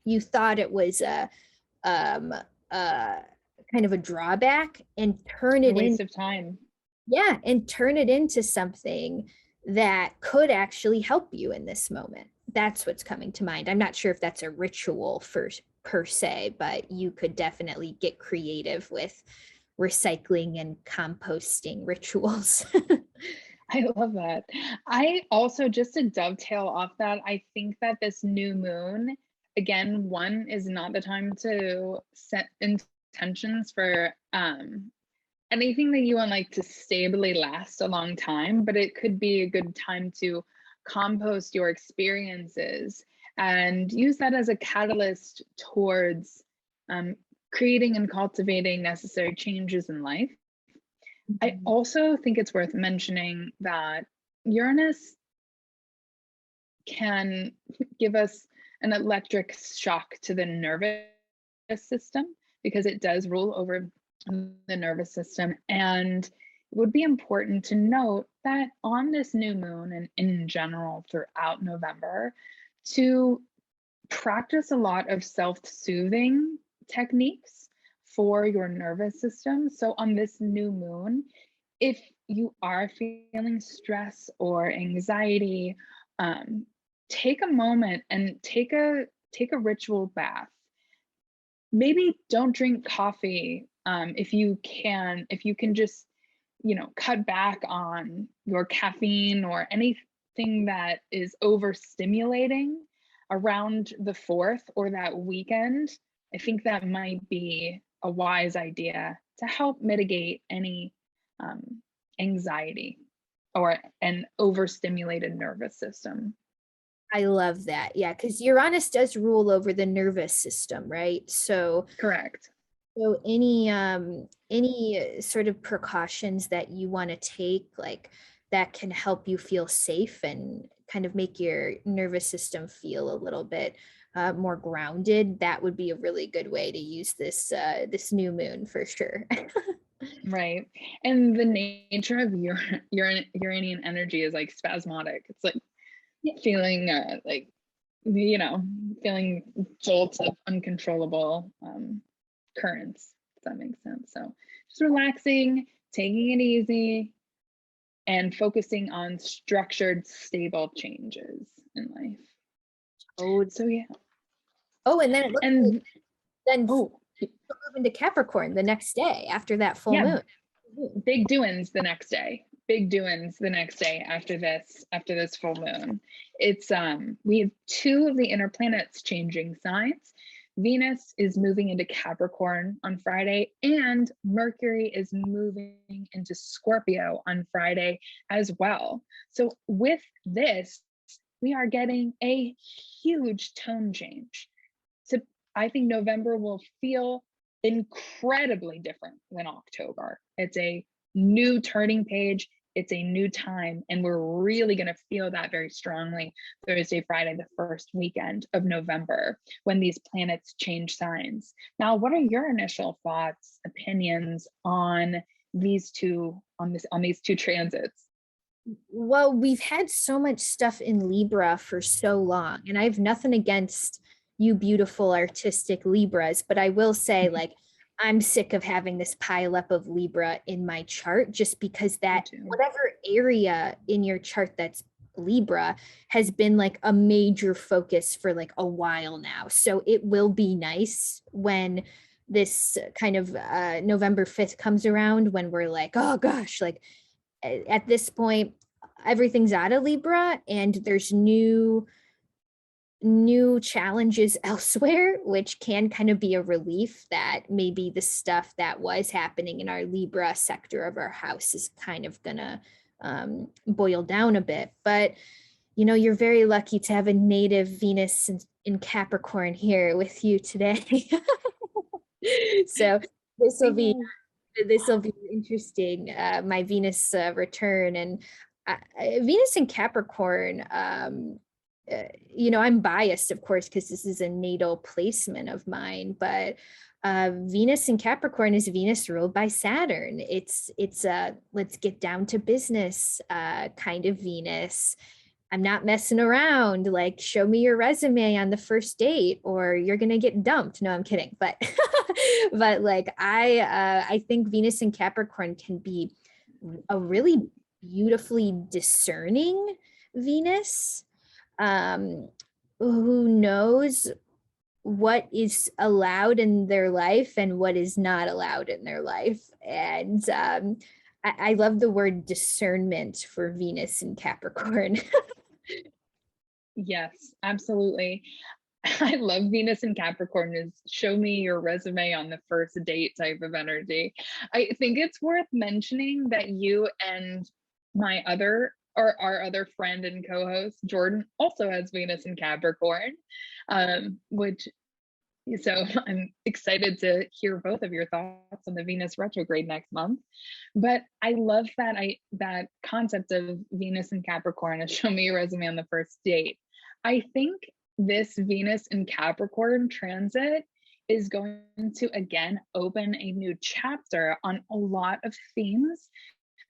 you thought it was a um kind of a drawback, and turn A it in. waste of time. Yeah, and turn it into something that could actually help you in this moment. That's what's coming to mind. I'm not sure if that's a ritual for per se, but you could definitely get creative with recycling and composting rituals. I love that. I also, just to dovetail off that, I think that this new moon, again, one is not the time to set intentions for anything that you want like to stably last a long time, but it could be a good time to compost your experiences and use that as a catalyst towards creating and cultivating necessary changes in life. I also think it's worth mentioning that Uranus can give us an electric shock to the nervous system because it does rule over the nervous system. And it would be important to note that on this new moon and in general throughout November, to practice a lot of self-soothing techniques for your nervous system. So on this new moon, if you are feeling stress or anxiety, take a moment and take a ritual bath. Maybe don't drink coffee if you can just, cut back on your caffeine or anything that is overstimulating around the 4th or that weekend. I think that might be a wise idea to help mitigate any anxiety or an overstimulated nervous system. I love that. Yeah, because Uranus does rule over the nervous system, right? So Correct. so any sort of precautions that you want to take, like that can help you feel safe and kind of make your nervous system feel a little bit more grounded, that would be a really good way to use this new moon for sure. Right. And the nature of Uranian energy is like spasmodic. It's like feeling feeling jolts of uncontrollable currents, if that makes sense. So just relaxing, taking it easy, and focusing on structured, stable changes in life. Oh, So yeah. oh, and then it looks like then oh move into Capricorn the next day after that full yeah, moon. big doings the next day. Big doings the next day after this full moon. It's we have 2 of the inner planets changing signs. Venus is moving into Capricorn on Friday, and Mercury is moving into Scorpio on Friday as well. So with this, we are getting a huge tone change. So I think November will feel incredibly different than October. It's a new turning page. It's a new time. And we're really going to feel that very strongly Thursday, Friday, the first weekend of November when these planets change signs. Now, what are your initial thoughts, opinions on these two transits? Well, we've had so much stuff in Libra for so long, and I have nothing against you beautiful artistic Libras, but I will say, like, I'm sick of having this pile up of Libra in my chart, just because that whatever area in your chart that's Libra has been like a major focus for like a while now. So it will be nice when this kind of November 5th comes around, when we're like, oh gosh, like at this point everything's out of Libra and there's new challenges elsewhere, which can kind of be a relief that maybe the stuff that was happening in our Libra sector of our house is kind of gonna boil down a bit. But you're very lucky to have a native Venus in Capricorn here with you today. So this will be interesting, my Venus return. And Venus in Capricorn, I'm biased, of course, because this is a natal placement of mine, but Venus in Capricorn is Venus ruled by Saturn. It's a let's get down to business kind of Venus. I'm not messing around. Like, show me your resume on the first date or you're going to get dumped. No, I'm kidding. But, but like, I think Venus and Capricorn can be a really beautifully discerning Venus, who knows what is allowed in their life and what is not allowed in their life. And I love the word discernment for Venus and Capricorn. Yes, absolutely. I love Venus and Capricorn is show me your resume on the first date type of energy. I think it's worth mentioning that you and my other or our other friend and co-host Jordan also has Venus and Capricorn, which so I'm excited to hear both of your thoughts on the Venus retrograde next month. But I love that concept of Venus and Capricorn is show me your resume on the first date. I think this Venus and Capricorn transit is going to again open a new chapter on a lot of themes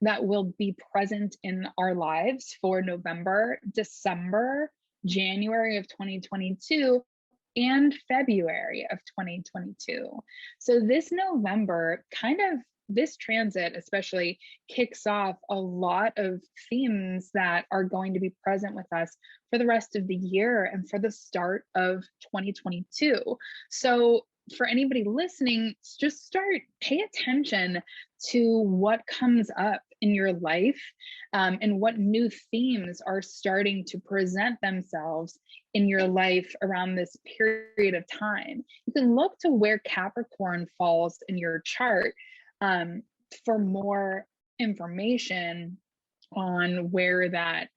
that will be present in our lives for November, December, January of 2022, and February of 2022. So this November, this transit especially kicks off a lot of themes that are going to be present with us for the rest of the year and for the start of 2022. So for anybody listening, just pay attention to what comes up in your life, and what new themes are starting to present themselves in your life around this period of time. You can look to where Capricorn falls in your chart for more information on where that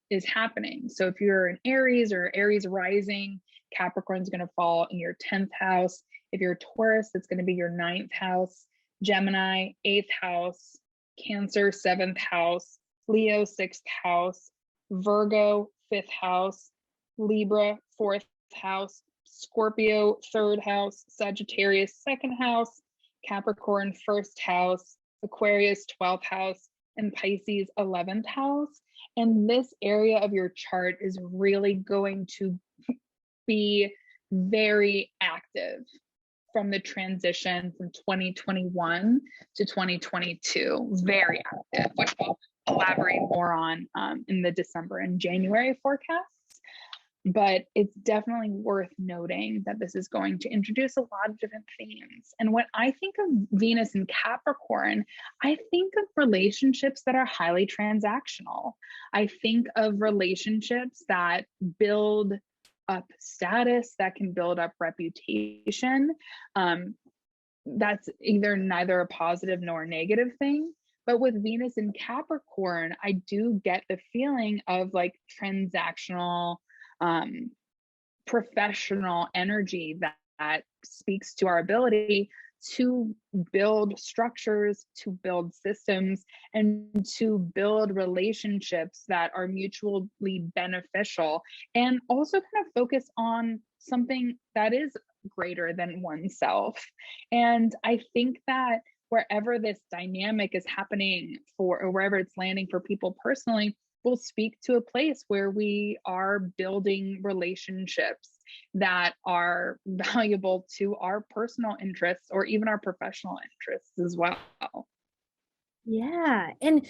is happening. So if you're an Aries or Aries rising, Capricorn is going to fall in your 10th house. If you're Taurus, it's going to be your 9th house. Gemini, 8th house. Cancer, 7th house. Leo, 6th house. Virgo, 5th house. Libra, 4th house. Scorpio, 3rd house. Sagittarius, 2nd house. Capricorn, 1st house. Aquarius, 12th house. And Pisces, 11th house. And this area of your chart is really going to be very active from the transition from 2021 to 2022. Very active, which we'll elaborate more on in the December and January forecasts. But it's definitely worth noting that this is going to introduce a lot of different themes. And when I think of Venus and Capricorn, I think of relationships that are highly transactional. I think of relationships that build up status, that can build up reputation. That's either neither a positive nor a negative thing. But with Venus and Capricorn, I do get the feeling of like transactional, professional energy that speaks to our ability to build structures, to build systems, and to build relationships that are mutually beneficial, and also kind of focus on something that is greater than oneself. And I think that wherever this dynamic is happening or wherever it's landing for people personally, will speak to a place where we are building relationships that are valuable to our personal interests or even our professional interests as well. Yeah. And,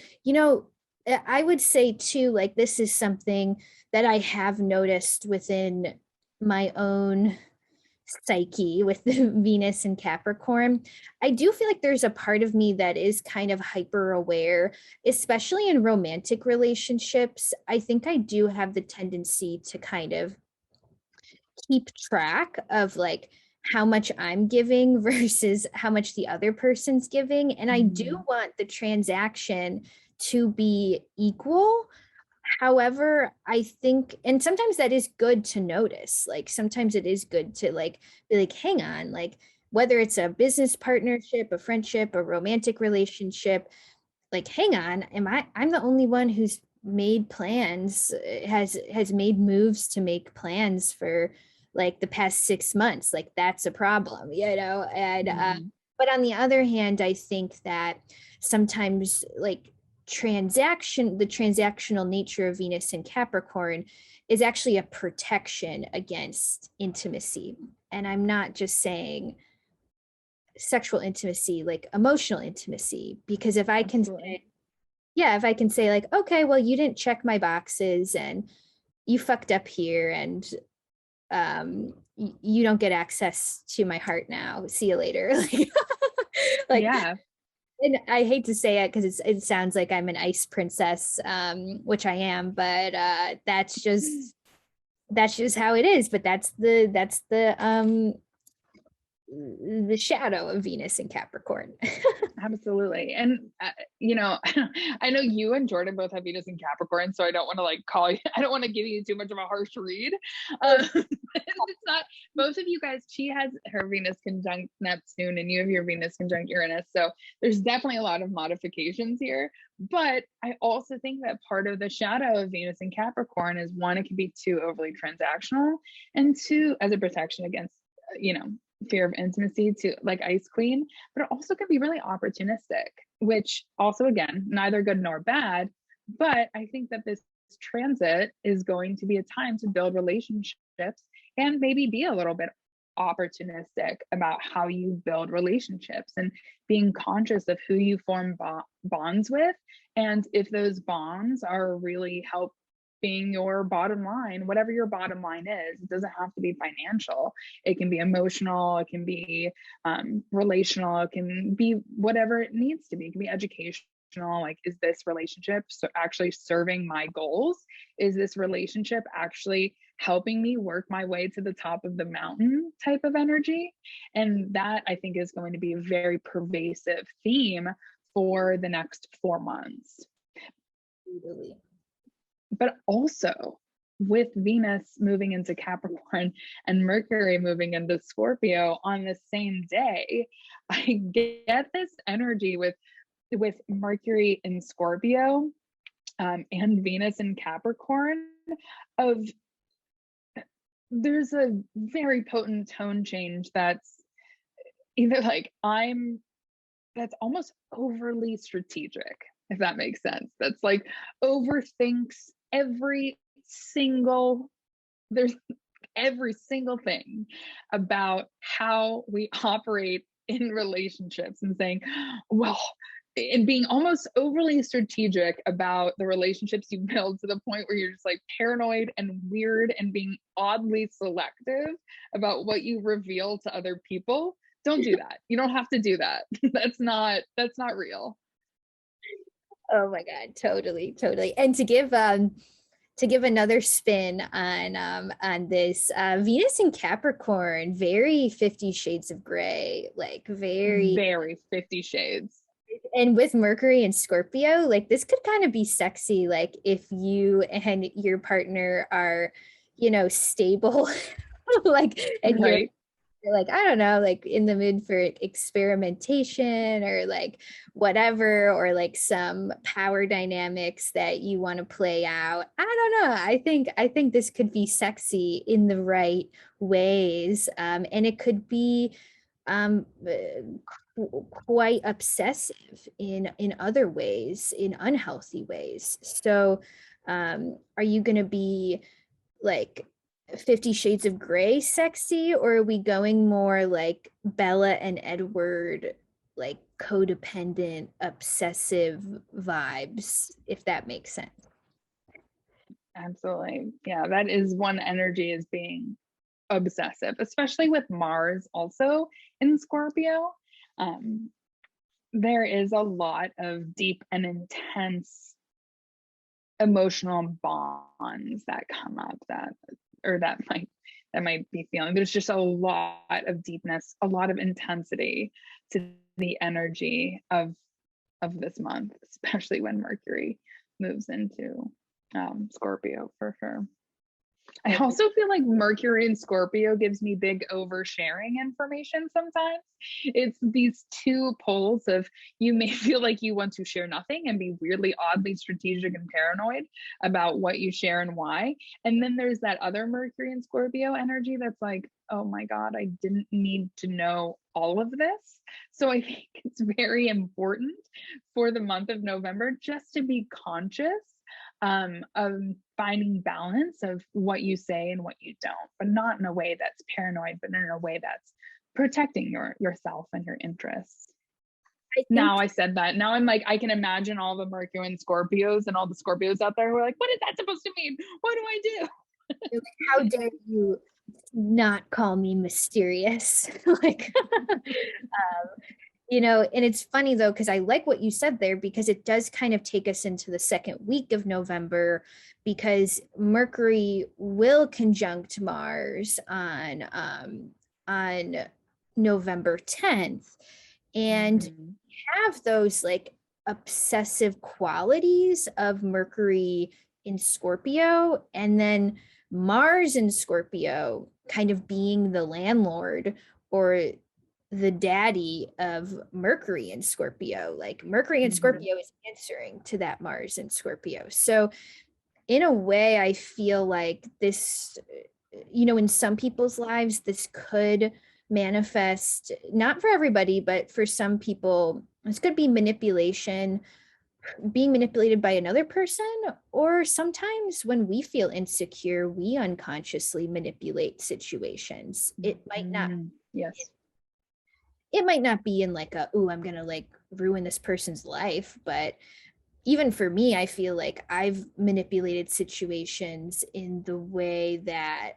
I would say too, like, this is something that I have noticed within my own psyche with the Venus and Capricorn. I do feel like there's a part of me that is kind of hyper aware, especially in romantic relationships. I think I do have the tendency to kind of keep track of like how much I'm giving versus how much the other person's giving. And I do want the transaction to be equal. However, I think, and sometimes that is good to notice. Like sometimes it is good to like be like, hang on, like whether it's a business partnership, a friendship, a romantic relationship, like, hang on, I'm the only one who's made plans, has made moves to make plans for like the past 6 months. Like that's a problem, and but on the other hand, I think that sometimes like transactional nature of Venus in Capricorn is actually a protection against intimacy. And I'm not just saying sexual intimacy, like emotional intimacy, because if I can say, yeah, if I can say like, okay, well, you didn't check my boxes and you fucked up here, and you don't get access to my heart now. See you later. Like, yeah. And I hate to say it because it sounds like I'm an ice princess, which I am, but that's just how it is. But that's the shadow of Venus in Capricorn. Absolutely. And, you know, I know you and Jordan both have Venus in Capricorn, so I don't want to like call you, I don't want to give you too much of a harsh read. It's not, both of you guys, she has her Venus conjunct Neptune and you have your Venus conjunct Uranus. So there's definitely a lot of modifications here. But I also think that part of the shadow of Venus in Capricorn is one, it can be too overly transactional, and two, as a protection against, you know, fear of intimacy, to like Ice Queen, but it also can be really opportunistic, which also, again, neither good nor bad. But I think that this transit is going to be a time to build relationships and maybe be a little bit opportunistic about how you build relationships and being conscious of who you form bonds with. And if those bonds are really helping your bottom line, whatever your bottom line is, it doesn't have to be financial. It can be emotional, it can be relational, it can be whatever it needs to be. It can be educational. Like, is this relationship actually serving my goals? Is this relationship actually helping me work my way to the top of the mountain type of energy? And that, I think, is going to be a very pervasive theme for the next 4 months. Totally. But also with Venus moving into Capricorn and Mercury moving into Scorpio on the same day, I get this energy with Mercury in Scorpio and Venus in Capricorn of, there's a very potent tone change that's either like that's almost overly strategic, if that makes sense. That's like overthinks every single thing about how we operate in relationships, and saying, well, and being almost overly strategic about the relationships you build, to the point where you're just like paranoid and weird and being oddly selective about what you reveal to other people. Don't do that. You don't have to do that. That's not real. Oh my God, totally. And to give another spin on this, Venus in Capricorn, very 50 Shades of Grey, like very 50 Shades. And with Mercury and Scorpio, like this could kind of be sexy, like if you and your partner are, stable, like, and right. you're like, I don't know, like in the mood for experimentation or like whatever, or like some power dynamics that you want to play out. I don't know. I think this could be sexy in the right ways. And it could be quite obsessive in other ways, in unhealthy ways. So are you going to be like 50 Shades of Grey sexy, or are we going more like Bella and Edward, like codependent, obsessive vibes, if that makes sense? Absolutely. Yeah, that is one energy, is being obsessive, especially with Mars also in Scorpio. There is a lot of deep and intense emotional bonds that come up, that might be feeling. There's just a lot of deepness, a lot of intensity to the energy of this month, especially when Mercury moves into Scorpio, for sure. I also feel like Mercury in Scorpio gives me big oversharing information sometimes. It's these two poles of you may feel like you want to share nothing and be weirdly, oddly strategic and paranoid about what you share and why. And then there's that other Mercury in Scorpio energy that's like, oh my God, I didn't need to know all of this. So I think it's very important for the month of November just to be conscious of finding balance of what you say and what you don't, but not in a way that's paranoid, but in a way that's protecting yourself and your interests. Now I said that. Now I'm like, I can imagine all the Mercury and Scorpios and all the Scorpios out there who are like, what is that supposed to mean? What do I do? How dare you not call me mysterious? Like, and it's funny though, because I like what you said there, because it does kind of take us into the second week of November, because Mercury will conjunct Mars on November 10th, and have those like obsessive qualities of Mercury in Scorpio, and then Mars in Scorpio kind of being the landlord or the daddy of Mercury in Scorpio. Like Mercury in Scorpio is answering to that Mars in Scorpio. So in a way, I feel like this, in some people's lives, this could manifest, not for everybody, but for some people, this could be manipulation, being manipulated by another person, or sometimes when we feel insecure, we unconsciously manipulate situations. It might not. Yes. It might not be in like I'm gonna like ruin this person's life, but even for me, I feel like I've manipulated situations in the way that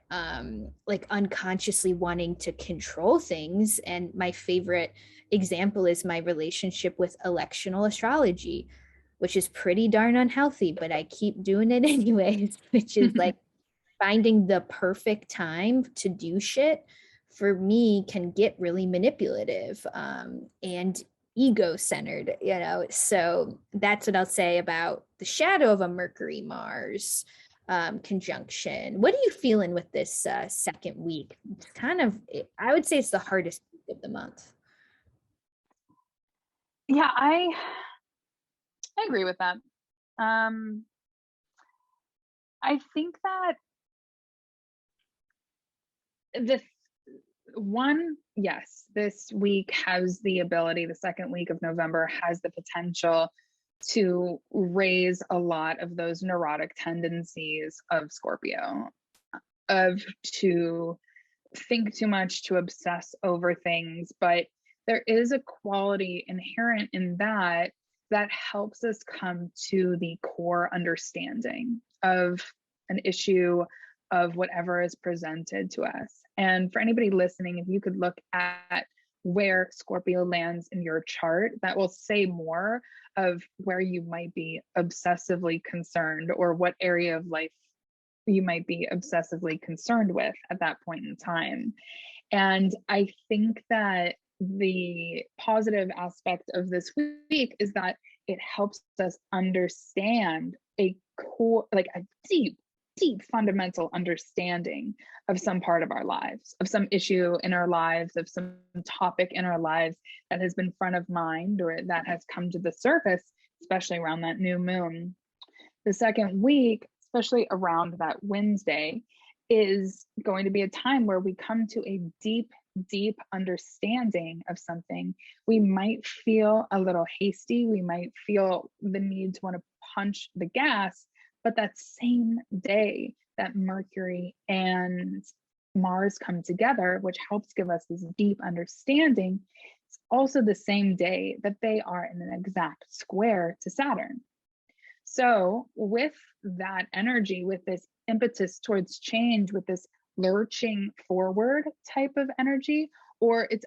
like unconsciously wanting to control things. And my favorite example is my relationship with electional astrology, which is pretty darn unhealthy, but I keep doing it anyways, which is like finding the perfect time to do shit for me can get really manipulative and ego-centered, so that's what I'll say about the shadow of a Mercury Mars conjunction. What are you feeling with this second week? It's kind of, I would say it's the hardest week of the month. Yeah, I agree with that. I think that this week has the ability, the second week of November has the potential to raise a lot of those neurotic tendencies of Scorpio, to think too much, to obsess over things. But there is a quality inherent in that helps us come to the core understanding of an issue, of whatever is presented to us. And for anybody listening, if you could look at where Scorpio lands in your chart, that will say more of where you might be obsessively concerned, or what area of life you might be obsessively concerned with at that point in time. And I think that the positive aspect of this week is that it helps us understand a core, like a deep fundamental understanding of some part of our lives, of some issue in our lives, of some topic in our lives that has been front of mind, or that has come to the surface, especially around that new moon. The second week, especially around that Wednesday, is going to be a time where we come to a deep understanding of something. We might feel a little hasty. We might feel the need to want to punch the gas, but that same day that Mercury and Mars come together, which helps give us this deep understanding, it's also the same day that they are in an exact square to Saturn. So with that energy, with this impetus towards change, with this lurching forward type of energy, or it's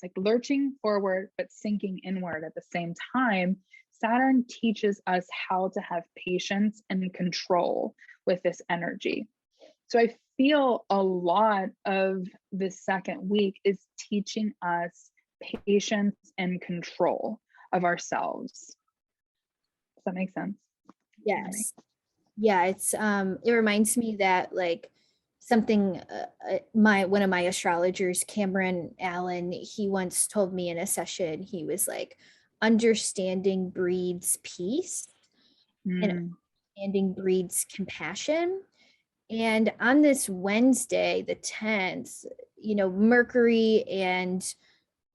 like lurching forward but sinking inward at the same time, Saturn teaches us how to have patience and control with this energy. So I feel a lot of the second week is teaching us patience and control of ourselves. Does that make sense? Yes. Yeah, it's it reminds me that like something one of my astrologers, Cameron Allen, he once told me in a session, he was like, understanding breeds peace and understanding breeds compassion. And on this Wednesday, the 10th, Mercury and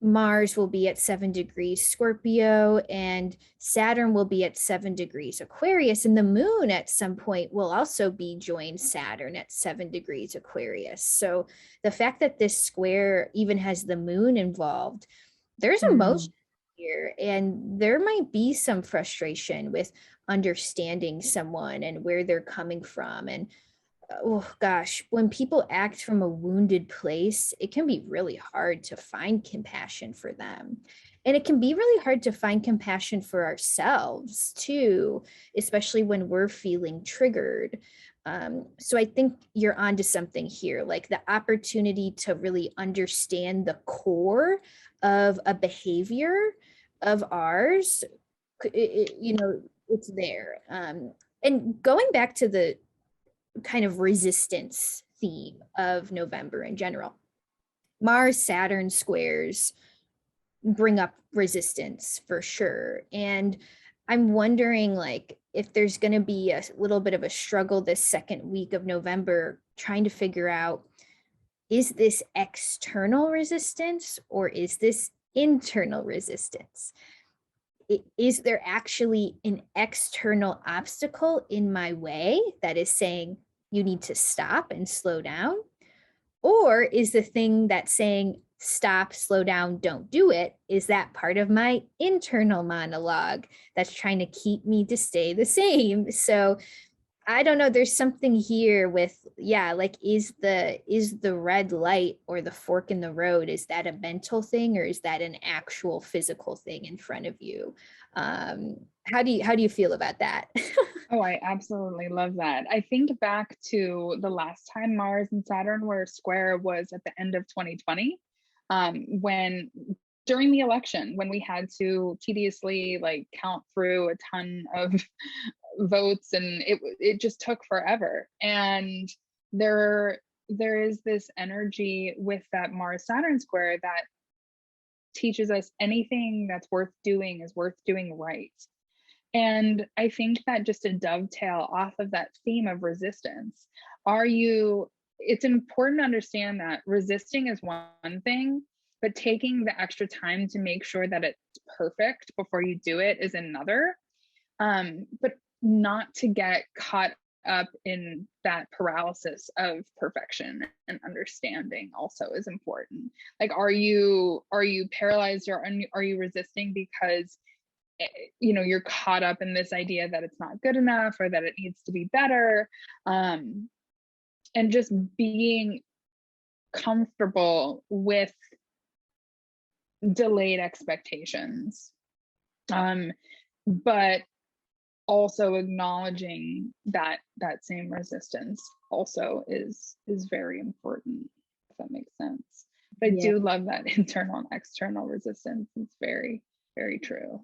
Mars will be at 7 degrees Scorpio, and Saturn will be at 7 degrees Aquarius, and the moon at some point will also be joined Saturn at 7 degrees Aquarius. So the fact that this square even has the moon involved, there's emotion here, and there might be some frustration with understanding someone and where they're coming from. And oh gosh, when people act from a wounded place, it can be really hard to find compassion for them. And it can be really hard to find compassion for ourselves too, especially when we're feeling triggered. So I think you're onto something here, like the opportunity to really understand the core of a behavior of ours, it's there. And going back to the kind of resistance theme of November in general, Mars Saturn squares bring up resistance for sure. And I'm wondering, like, if there's going to be a little bit of a struggle this second week of November, trying to figure out, is this external resistance or is this internal resistance? Is there actually an external obstacle in my way that is saying you need to stop and slow down? Or is the thing that's saying stop, slow down, don't do it, is that part of my internal monologue that's trying to keep me to stay the same? So I don't know, there's something here with, like, is the red light or the fork in the road, is that a mental thing or is that an actual physical thing in front of you? How do you feel about that? Oh, I absolutely love that. I think back to the last time Mars and Saturn were square was at the end of 2020, when during the election, when we had to tediously like count through a ton of votes, and it just took forever. And there is this energy with that Mars Saturn square that teaches us anything that's worth doing is worth doing right. And I think that just to dovetail off of that theme of resistance, it's important to understand that resisting is one thing, but taking the extra time to make sure that it's perfect before you do it is another. But not to get caught up in that paralysis of perfection and understanding also is important. Like, are you paralyzed, or are you resisting because you're caught up in this idea that it's not good enough or that it needs to be better, and just being comfortable with delayed expectations, but also acknowledging that same resistance also is very important, if that makes sense. But I do love that internal and external resistance. It's very, very true.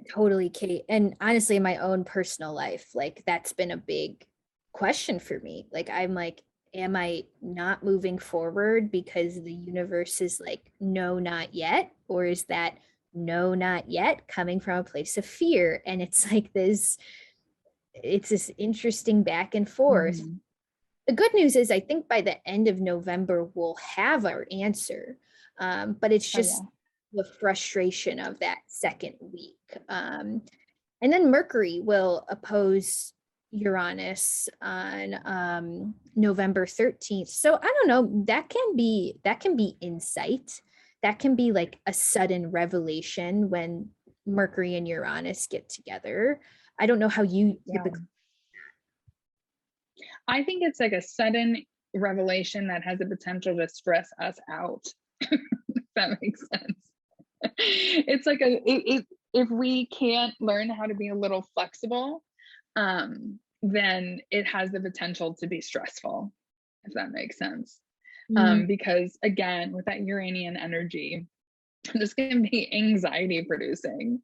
Totally, Kate. And honestly, in my own personal life, like, that's been a big question for me. Like, I'm like, am I not moving forward because the universe is like, no, not yet? Or is that no, not yet coming from a place of fear? And it's like it's this interesting back and forth. Mm-hmm. The good news is I think by the end of November, we'll have our answer. But it's just the frustration of that second week. And then Mercury will oppose Uranus on November 13th. So I don't know, that can be insight. That can be like a sudden revelation when Mercury and Uranus get together. I don't know how you typically. I think it's like a sudden revelation that has the potential to stress us out. If that makes sense. It's like if we can't learn how to be a little flexible, then it has the potential to be stressful, if that makes sense. Because again, with that Uranian energy, this can be anxiety producing.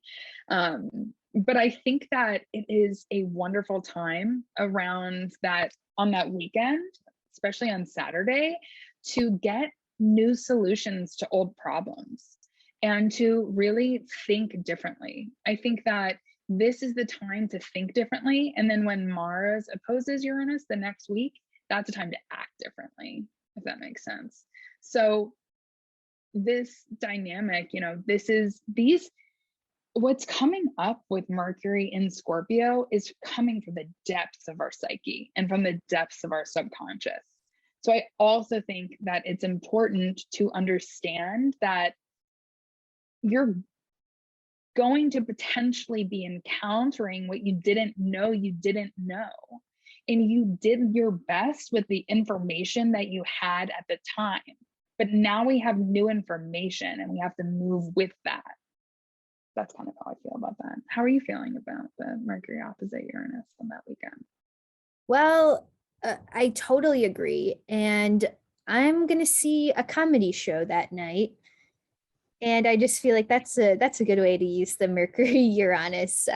But I think that it is a wonderful time around that, on that weekend, especially on Saturday, to get new solutions to old problems and to really think differently. I think that this is the time to think differently. And then when Mars opposes Uranus the next week, that's a time to act differently, if that makes sense. So this dynamic, what's coming up with Mercury in Scorpio is coming from the depths of our psyche and from the depths of our subconscious. So I also think that it's important to understand that you're going to potentially be encountering what you didn't know you didn't know. And you did your best with the information that you had at the time. But now we have new information and we have to move with that. That's kind of how I feel about that. How are you feeling about the Mercury opposite Uranus on that weekend? Well, I totally agree. And I'm going to see a comedy show that night. And I just feel like that's a good way to use the Mercury Uranus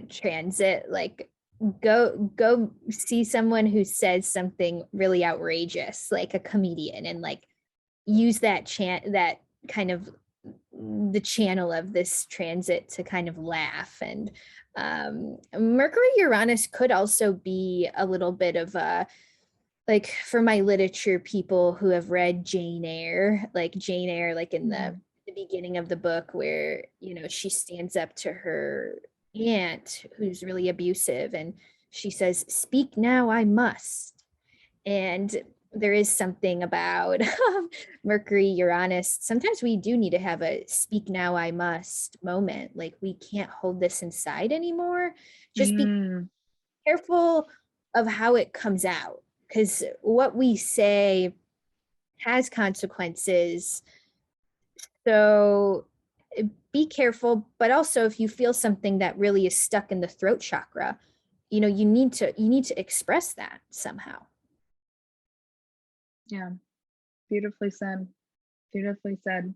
transit. Like go see someone who says something really outrageous, like a comedian, and like use that kind of the channel of this transit to kind of laugh. And Mercury Uranus could also be a little bit of a, like, for my literature people who have read Jane Eyre, like in the beginning of the book where, she stands up to her aunt who's really abusive and she says, "Speak now, I must." And there is something about Mercury Uranus. Sometimes we do need to have a "speak now, I must" moment. Like, we can't hold this inside anymore. Just be careful of how it comes out, because what we say has consequences. So be careful, but also if you feel something that really is stuck in the throat chakra, you need to express that somehow. Yeah, beautifully said. Beautifully said.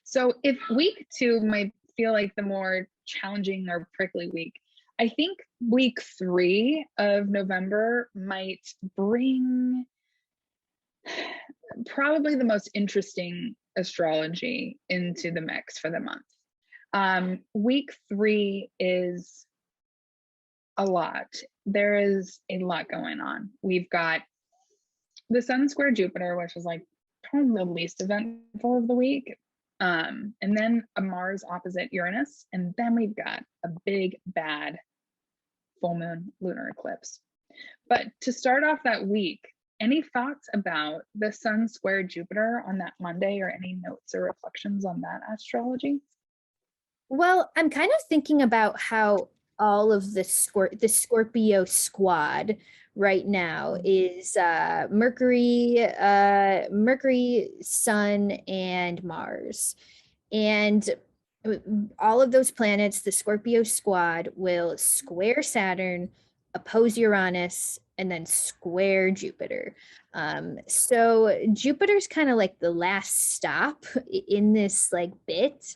So if week 2 might feel like the more challenging or prickly week, I think week 3 of November might bring probably the most interesting astrology into the mix for the month. Week 3 is a lot. There is a lot going on. We've got the Sun square Jupiter, which is like probably the least eventful of the week. And then a Mars opposite Uranus. And then we've got a big, bad full moon lunar eclipse. But to start off that week, any thoughts about the Sun square Jupiter on that Monday, or any notes or reflections on that astrology? Well, I'm kind of thinking about how all of the Scorpio squad right now is Mercury, Sun, and Mars. And all of those planets, the Scorpio squad, will square Saturn, oppose Uranus, and then square Jupiter. So Jupiter's kind of like the last stop in this like bit.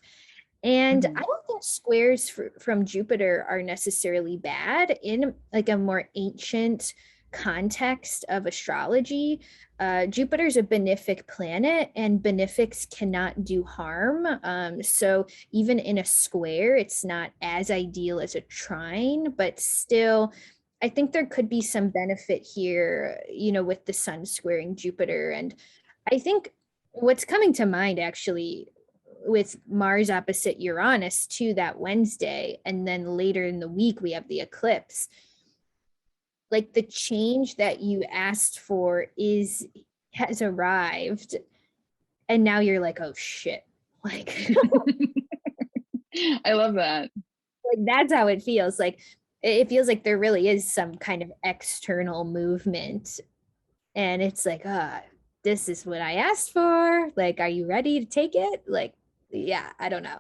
And I don't think squares from Jupiter are necessarily bad in like a more ancient context of astrology. Jupiter's a benefic planet, and benefics cannot do harm. So even in a square, it's not as ideal as a trine, but still, I think there could be some benefit here, with the Sun squaring Jupiter. And I think what's coming to mind actually with Mars opposite Uranus too that Wednesday, and then later in the week we have the eclipse, like the change that you asked for has arrived, and now you're like, oh shit, like I love that. like that's how it feels. Like it feels like there really is some kind of external movement, and it's like, this is what I asked for, like, are you ready to take it? Like, yeah, I don't know.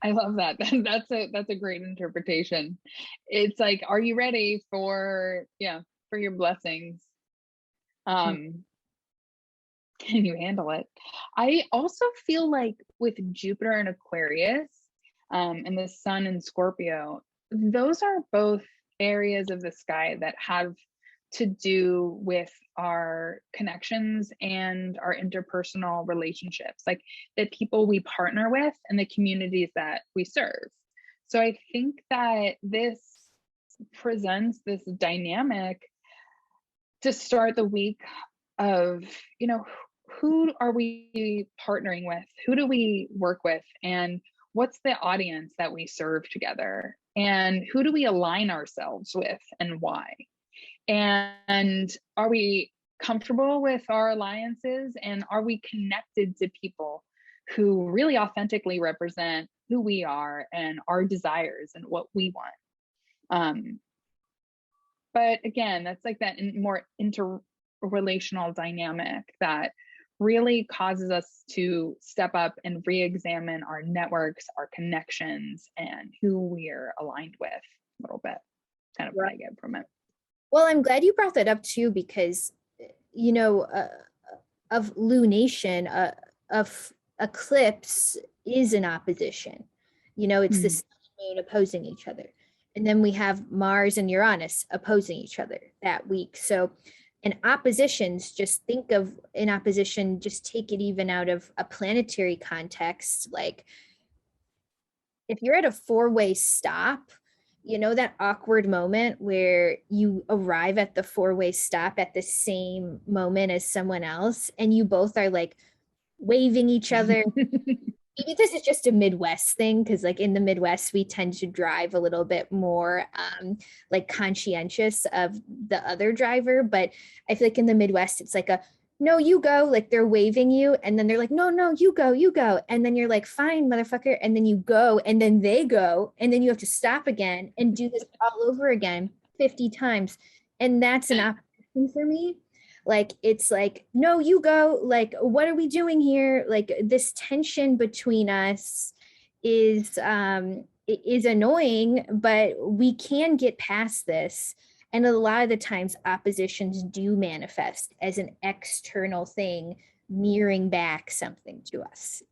I love that. That's a great interpretation. It's like, are you ready for your blessings? Can you handle it? I also feel like with Jupiter and Aquarius, and the Sun and Scorpio, those are both areas of the sky that have to do with our connections and our interpersonal relationships, like the people we partner with and the communities that we serve. So I think that this presents this dynamic to start the week of, who are we partnering with? Who do we work with? And what's the audience that we serve together? And who do we align ourselves with and why? And are we comfortable with our alliances? And are we connected to people who really authentically represent who we are and our desires and what we want? But again, that's like that more interrelational dynamic that really causes us to step up and re-examine our networks, our connections, and who we're aligned with a little bit. Kind of what I get from it. Well, I'm glad you brought that up too, because, of lunation, of eclipse is an opposition. It's the sun and moon opposing each other. And then we have Mars and Uranus opposing each other that week. So, and oppositions, just think of an opposition, just take it even out of a planetary context. Like if you're at a four-way stop, that awkward moment where you arrive at the four-way stop at the same moment as someone else, and you both are like waving each other. Maybe this is just a Midwest thing, because like in the Midwest, we tend to drive a little bit more like conscientious of the other driver. But I feel like in the Midwest, it's like no, you go, like they're waving you. And then they're like, no, you go. And then you're like, fine, motherfucker. And then you go, and then they go. And then you have to stop again and do this all over again 50 times. And that's an option for me. Like, it's like, no, you go, like, what are we doing here? Like this tension between us is annoying, but we can get past this. And a lot of the times oppositions do manifest as an external thing, mirroring back something to us,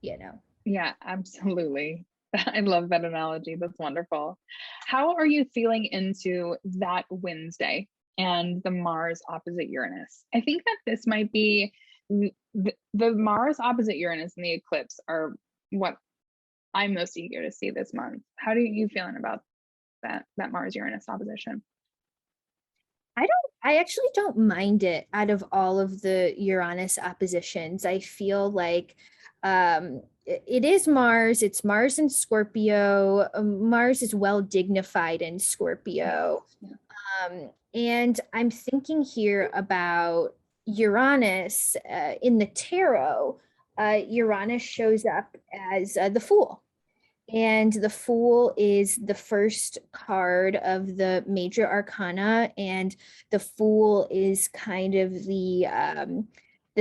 Yeah, absolutely. I love that analogy. That's wonderful. How are you feeling into that Wednesday and the Mars opposite Uranus? I think that this might be the Mars opposite Uranus and the eclipse are what I'm most eager to see this month. How are you feeling about that Mars Uranus opposition? I actually don't mind it out of all of the Uranus oppositions. I feel like it is Mars. It's Mars in Scorpio. Mars is well dignified in Scorpio. And I'm thinking here about Uranus in the tarot. Uranus shows up as the Fool. And the Fool is the first card of the major arcana, and the Fool is kind of the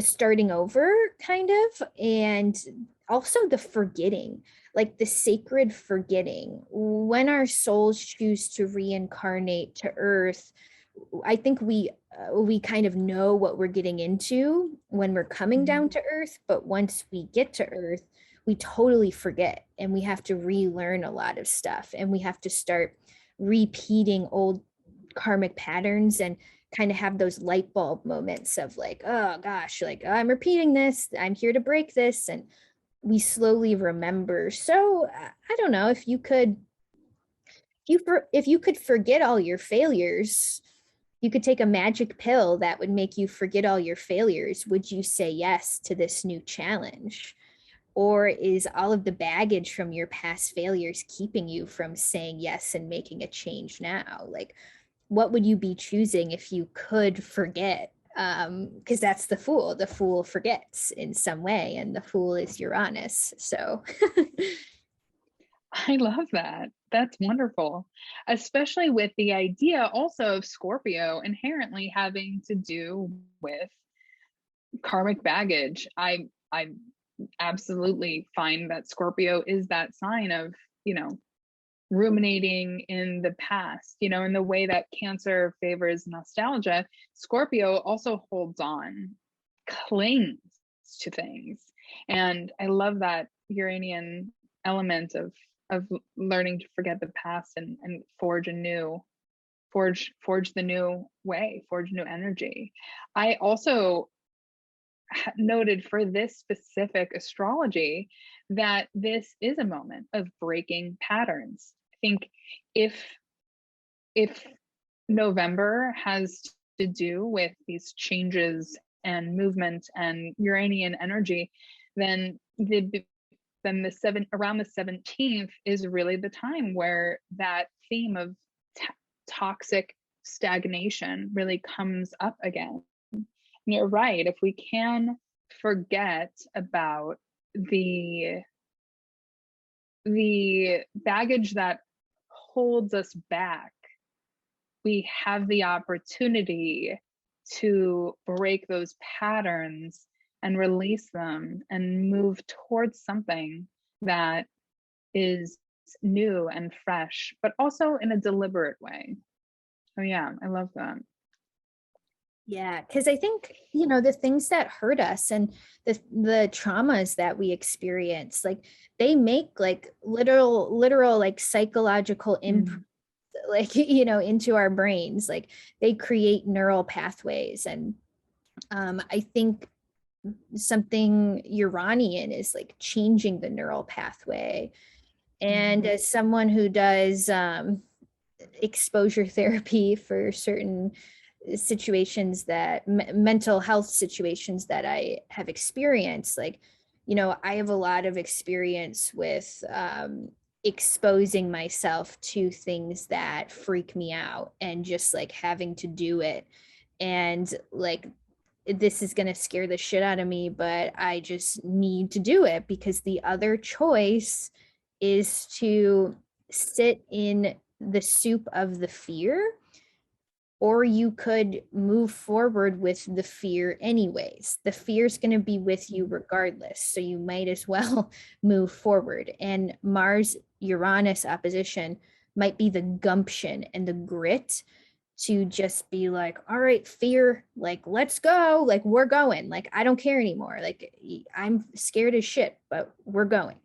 starting over, kind of, and also the forgetting, like the sacred forgetting. When our souls choose to reincarnate to Earth, I think we kind of know what we're getting into when we're coming down to Earth, but once we get to Earth, we totally forget, and we have to relearn a lot of stuff, and we have to start repeating old karmic patterns and kind of have those light bulb moments of like, oh gosh, like, oh, I'm repeating this, I'm here to break this, and we slowly remember. So I don't know, if you could forget all your failures, you could take a magic pill that would make you forget all your failures. Would you say yes to this new challenge? Or is all of the baggage from your past failures keeping you from saying yes and making a change now? Like, what would you be choosing if you could forget? Because that's the Fool. The Fool forgets in some way, and the Fool is Uranus. So I love that. That's wonderful, especially with the idea also of Scorpio inherently having to do with karmic baggage. I absolutely find that Scorpio is that sign of, ruminating in the past, in the way that Cancer favors nostalgia. Scorpio also holds on, clings to things. And I love that Uranian element of learning to forget the past and forge anew forge the new way, forge new energy. I also noted for this specific astrology that this is a moment of breaking patterns. I think if November has to do with these changes and movement and Uranian energy, then around the 17th is really the time where that theme of toxic stagnation really comes up again. And you're right, if we can forget about the baggage that holds us back, we have the opportunity to break those patterns and release them and move towards something that is new and fresh, but also in a deliberate way. Oh yeah, I love that. Yeah, because I think, you know, the things that hurt us and the traumas that we experience, like they make like literal like psychological imprint, like, you know, into our brains. Like they create neural pathways. And I think something Uranian is like changing the neural pathway. And as someone who does exposure therapy for certain situations that mental health situations that I have experienced, like, you know, I have a lot of experience with exposing myself to things that freak me out and just like having to do it. And like, this is going to scare the shit out of me, but I just need to do it because the other choice is to sit in the soup of the fear, or you could move forward with the fear anyways. The fear is going to be with you regardless, so you might as well move forward. And Mars Uranus opposition might be the gumption and the grit to just be like, all right, fear, like, let's go, like, we're going, like, I don't care anymore, like, I'm scared as shit, but we're going.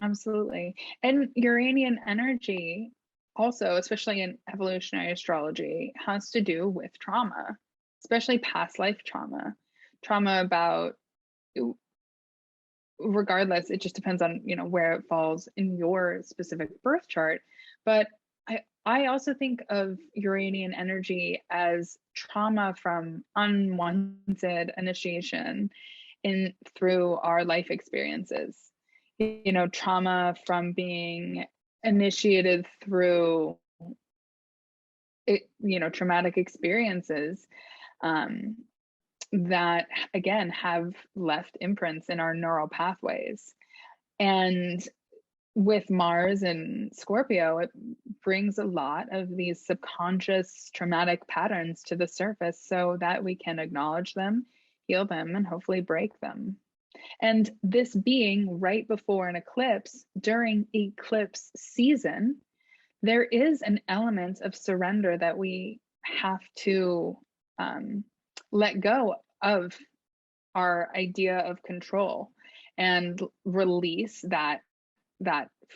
Absolutely. And Uranian energy also, especially in evolutionary astrology, has to do with trauma, especially past life trauma about, regardless, it just depends on, you know, where it falls in your specific birth chart. But I also think of Uranian energy as trauma from unwanted initiation through our life experiences. You know, trauma from being initiated through you know, traumatic experiences that again have left imprints in our neural pathways. And with Mars and Scorpio, it brings a lot of these subconscious traumatic patterns to the surface so that we can acknowledge them, heal them, and hopefully break them. And this being right before an eclipse, during eclipse season, there is an element of surrender that we have to let go of our idea of control and release that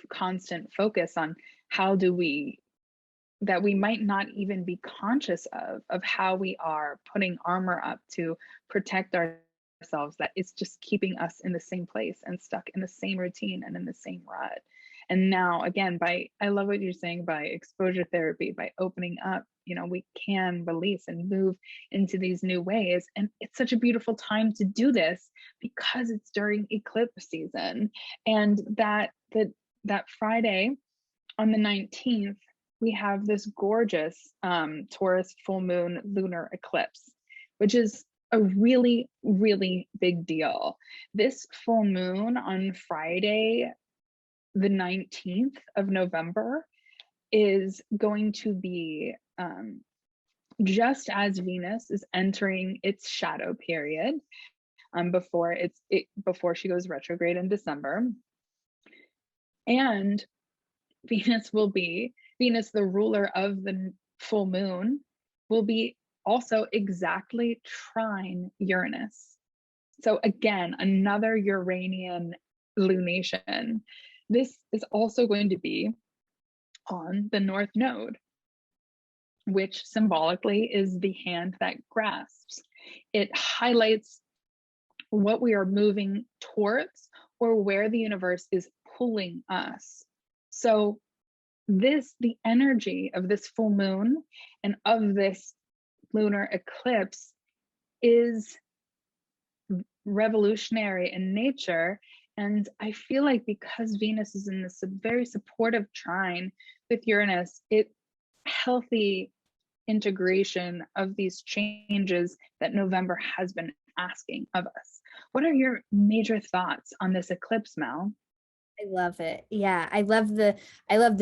constant focus on how do we, that we might not even be conscious of how we are putting armor up to protect ourselves, that it's just keeping us in the same place and stuck in the same routine and in the same rut. And now again, I love what you're saying, by exposure therapy, by opening up, you know, we can release and move into these new ways. And it's such a beautiful time to do this because it's during eclipse season. And that Friday on the 19th, we have this gorgeous Taurus full moon lunar eclipse, which is a really, really big deal. This full moon on Friday, the 19th of November, is going to be just as Venus is entering its shadow period before she goes retrograde in December. And Venus, the ruler of the full moon, will be also exactly trine Uranus. So again, another Uranian lunation. This is also going to be on the North Node. which symbolically is the hand that grasps. It highlights what we are moving towards or where the universe is pulling us. So the energy of this full moon and of this lunar eclipse is revolutionary in nature. And I feel like because Venus is in this very supportive trine with Uranus, healthy integration of these changes that November has been asking of us. What are your major thoughts on this eclipse, Mel? I love it. Yeah, I love the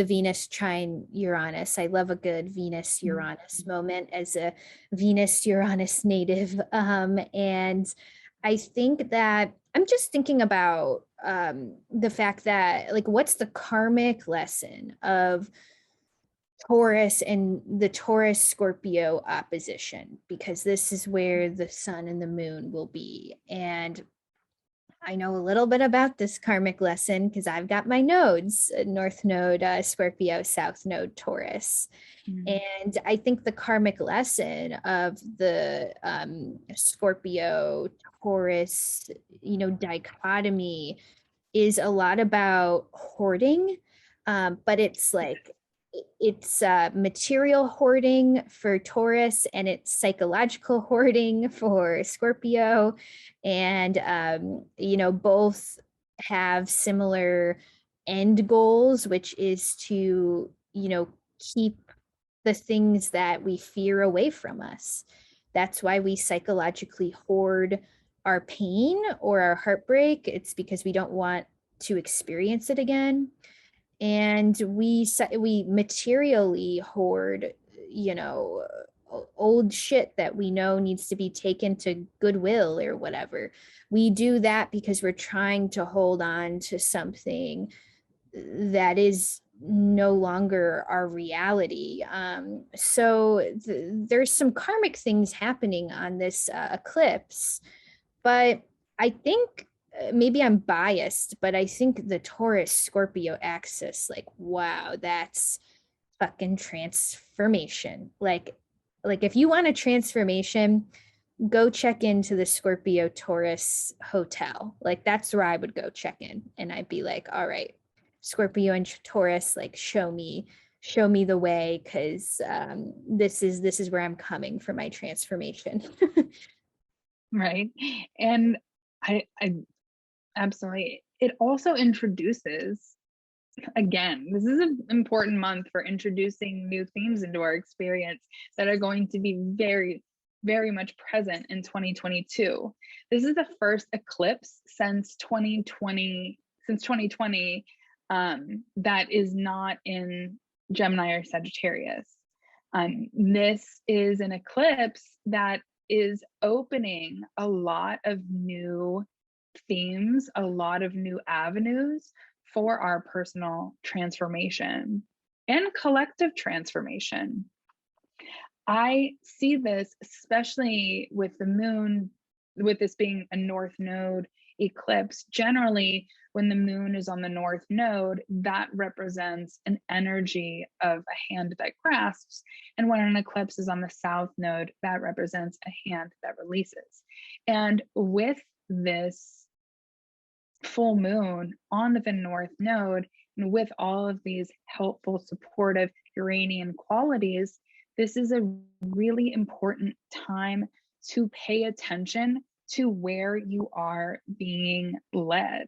Venus trine Uranus. I love a good Venus Uranus moment as a Venus Uranus native. And I think that I'm just thinking about the fact that, like, what's the karmic lesson of Taurus and the Taurus Scorpio opposition? Because this is where the sun and the moon will be. And I know a little bit about this karmic lesson because I've got my nodes, North Node, Scorpio, South Node, Taurus. And I think the karmic lesson of the Scorpio, Taurus, dichotomy is a lot about hoarding, but it's like, it's material hoarding for Taurus, and it's psychological hoarding for Scorpio. And both have similar end goals, which is to keep the things that we fear away from us. That's why we psychologically hoard our pain or our heartbreak. It's because we don't want to experience it again. And we materially hoard old shit that we know needs to be taken to Goodwill or whatever. We do that because we're trying to hold on to something that is no longer our reality. So there's some karmic things happening on this eclipse, but I think maybe I'm biased, but I think the Taurus Scorpio axis, like, wow, that's fucking transformation. Like if you want a transformation, go check into the Scorpio Taurus hotel. Like, that's where I would go check in, and I'd be like, all right, Scorpio and Taurus, like, show me the way, because this is where I'm coming for my transformation. Right. And I absolutely, it also introduces, again, this is an important month for introducing new themes into our experience that are going to be very, very much present in 2022. This is the first eclipse since 2020 that is not in Gemini or Sagittarius. This is an eclipse that is opening a lot of new themes, a lot of new avenues for our personal transformation and collective transformation. I see this especially with the moon, with this being a North Node eclipse. Generally, when the moon is on the North Node, that represents an energy of a hand that grasps. And when an eclipse is on the South Node, that represents a hand that releases. And with this full moon on the North Node, and with all of these helpful, supportive Uranian qualities, this is a really important time to pay attention to where you are being led.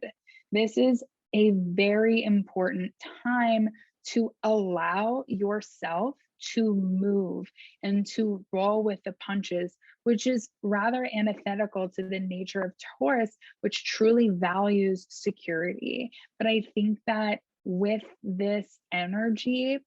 This is a very important time to allow yourself to move and to roll with the punches, which is rather antithetical to the nature of Taurus, which truly values security. But I think that with this energy,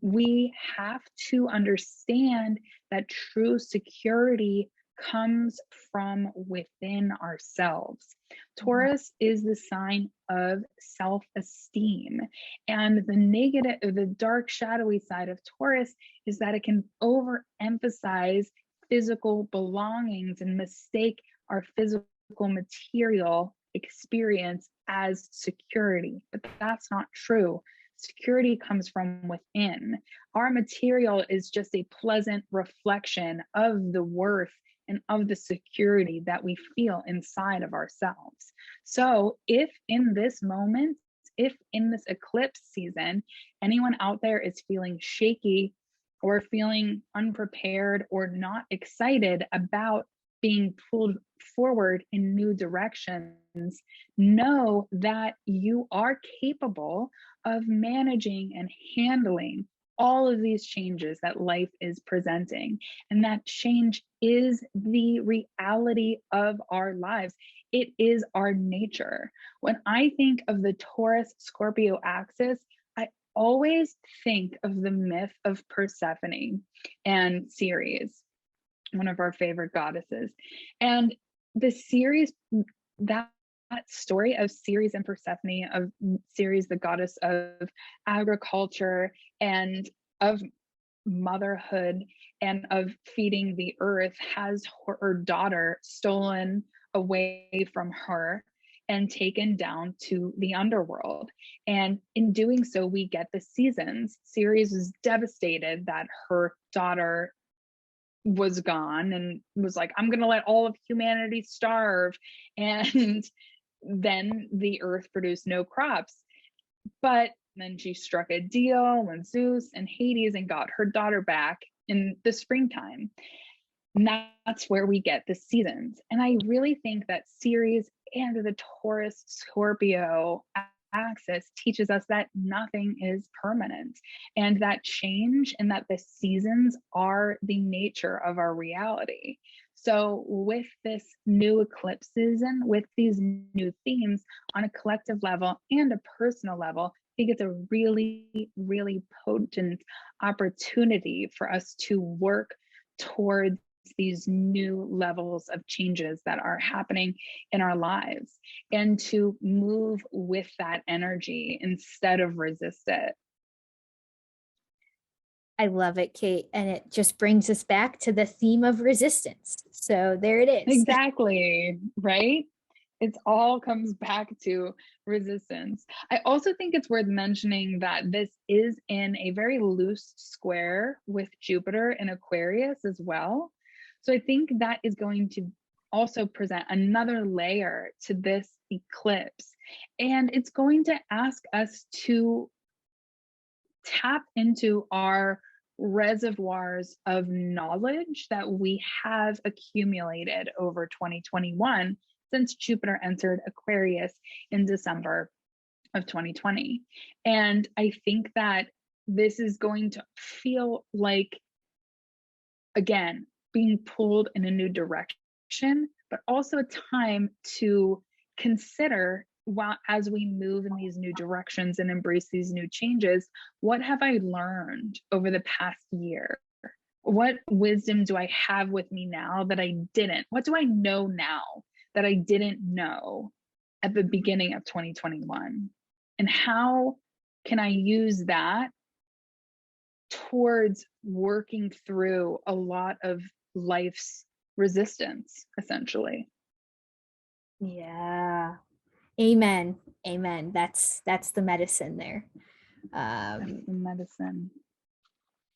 we have to understand that true security comes from within ourselves. Taurus is the sign of self-esteem. And the dark, shadowy side of Taurus is that it can overemphasize physical belongings and mistake our physical material experience as security. But that's not true. security comes from within. Our material is just a pleasant reflection of the worth and of the security that we feel inside of ourselves. So if in this moment, if in this eclipse season, anyone out there is feeling shaky or feeling unprepared or not excited about being pulled forward in new directions, know that you are capable of managing and handling all of these changes that life is presenting. And that change is the reality of our lives. It is our nature. When I think of the Taurus Scorpio axis, I always think of the myth of Persephone and Ceres, one of our favorite goddesses. And the Ceres, that story of Ceres and Persephone, of Ceres, the goddess of agriculture and of motherhood and of feeding the earth, has her daughter stolen away from her and taken down to the underworld. And in doing so, we get the seasons. Ceres was devastated that her daughter was gone and was like, I'm going to let all of humanity starve. And then the earth produced no crops. But then she struck a deal with Zeus and Hades and got her daughter back in the springtime. And that's where we get the seasons. And I really think that Ceres and the Taurus Scorpio axis teaches us that nothing is permanent, and that change and that the seasons are the nature of our reality. So with this new eclipse season, with these new themes on a collective level and a personal level, I think it's a really, really potent opportunity for us to work towards these new levels of changes that are happening in our lives, and to move with that energy instead of resist it. I love it, Kate. And it just brings us back to the theme of resistance. So there it is. Exactly, right? It all comes back to resistance. I also think it's worth mentioning that this is in a very loose square with Jupiter in Aquarius as well. So I think that is going to also present another layer to this eclipse. And it's going to ask us to tap into our reservoirs of knowledge that we have accumulated over 2021, since Jupiter entered Aquarius in December of 2020. And I think that this is going to feel like, again, being pulled in a new direction, but also a time to consider, while as we move in these new directions and embrace these new changes, what have I learned over the past year? What wisdom do I have with me now that I didn't? What do I know now that I didn't know at the beginning of 2021? And how can I use that towards working through a lot of life's resistance, essentially? Yeah. Amen. Amen. That's the medicine there. That's the medicine.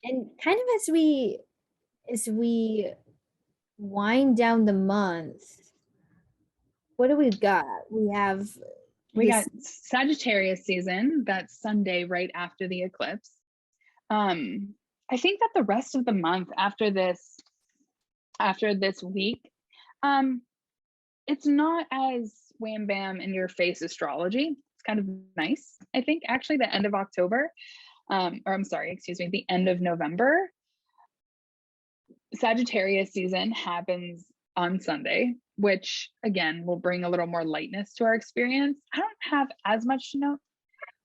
And kind of as we wind down the month, what do we got? We got Sagittarius season. That's Sunday right after the eclipse. I think that the rest of the month after this week, it's not as wham bam in your face astrology. It's kind of nice. I think actually the end of October, the end of November, Sagittarius season happens on Sunday, which again will bring a little more lightness to our experience. I don't have as much to note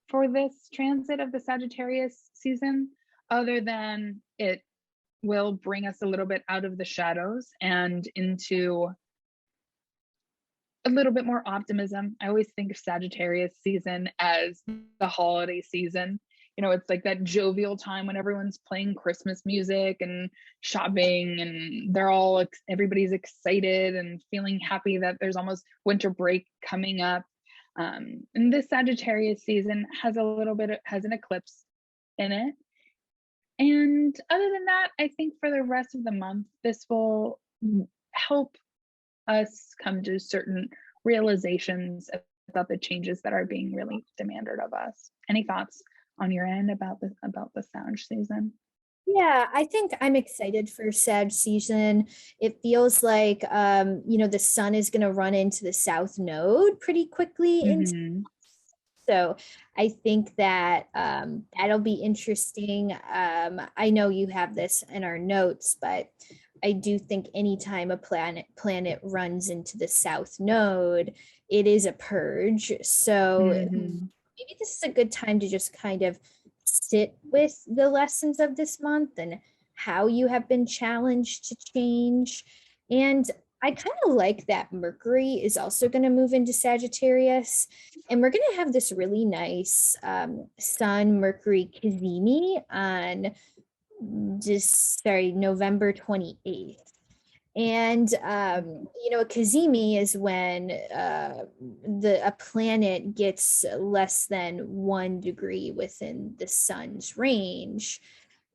for this transit of the Sagittarius season, other than it will bring us a little bit out of the shadows and into a little bit more optimism. I always think of Sagittarius season as the holiday season. You know, it's like that jovial time when everyone's playing Christmas music and shopping, and everybody's excited and feeling happy that there's almost winter break coming up. And this Sagittarius season has has an eclipse in it. And other than that, I think for the rest of the month, this will help us come to certain realizations about the changes that are being really demanded of us. Any thoughts on your end about the Sag season? Yeah, I think I'm excited for Sag season. It feels like the sun is going to run into the south node pretty quickly into, Mm-hmm. so I think that that'll be interesting. I know you have this in our notes, but I do think anytime a planet runs into the south node, it is a purge. So Mm-hmm. maybe this is a good time to just kind of sit with the lessons of this month and how you have been challenged to change. And I kind of like that Mercury is also going to move into Sagittarius, and we're going to have this really nice Sun Mercury Cazimi on November 28th. And a Cazimi is when a planet gets less than 1 degree within the sun's range.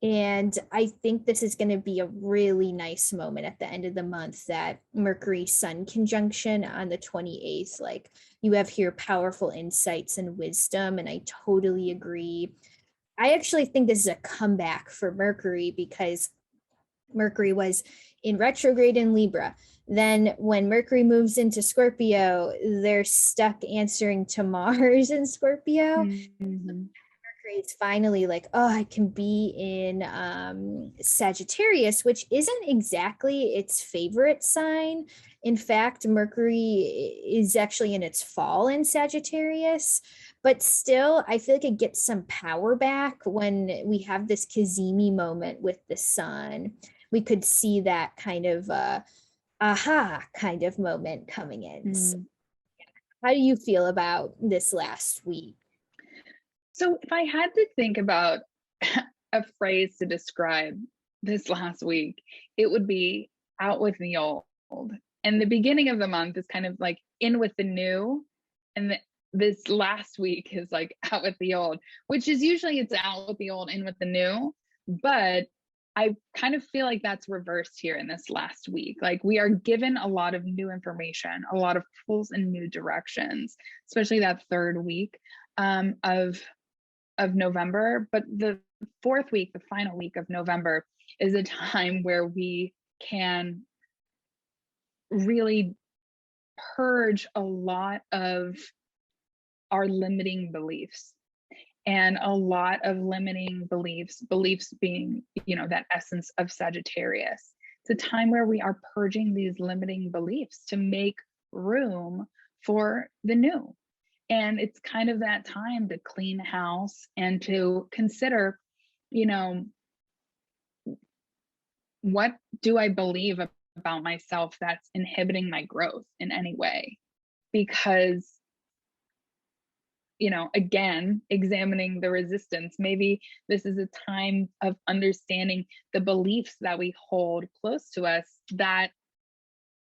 And I think this is going to be a really nice moment at the end of the month, that Mercury Sun conjunction on the 28th. Like, you have here powerful insights and wisdom, and I totally agree. I actually think this is a comeback for Mercury, because Mercury was in retrograde in Libra. Then when Mercury moves into Scorpio, they're stuck answering to Mars in Scorpio. Mm-hmm. Mercury is finally like, oh, I can be in Sagittarius, which isn't exactly its favorite sign. In fact, Mercury is actually in its fall in Sagittarius, but still, I feel like it gets some power back when we have this Cazimi moment with the sun. We could see that kind of aha kind of moment coming in. So how do you feel about this last week? So if I had to think about a phrase to describe this last week, it would be out with the old. And the beginning of the month is kind of like in with the new. And this last week is like out with the old, which is usually it's out with the old, in with the new. But I kind of feel like that's reversed here in this last week. Like, we are given a lot of new information, a lot of pulls in new directions, especially that third week of November. But the fourth week, the final week of November, is a time where we can really purge a lot of our limiting beliefs. And a lot of limiting beliefs being, that essence of Sagittarius. It's a time where we are purging these limiting beliefs to make room for the new. And it's kind of that time to clean house and to consider, what do I believe about myself that's inhibiting my growth in any way? Because, again, examining the resistance, maybe this is a time of understanding the beliefs that we hold close to us that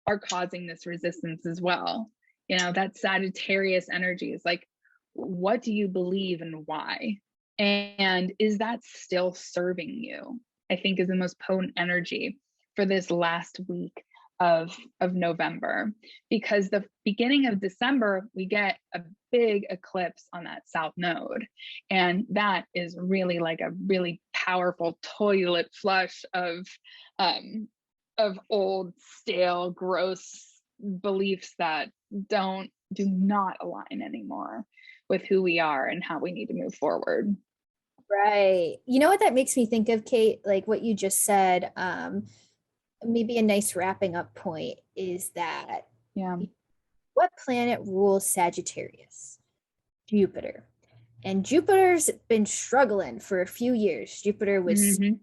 are causing this resistance as well. That Sagittarius energy is like, what do you believe and why? And is that still serving you? I think is the most potent energy for this last week of November, because the beginning of December, we get a big eclipse on that south node. And that is really like a really powerful toilet flush of old, stale, gross beliefs that do not align anymore with who we are and how we need to move forward. Right. You know what that makes me think of, Kate? Like what you just said, maybe a nice wrapping up point is that what planet rules Sagittarius? Jupiter. And Jupiter's been struggling for a few years. Jupiter was struggling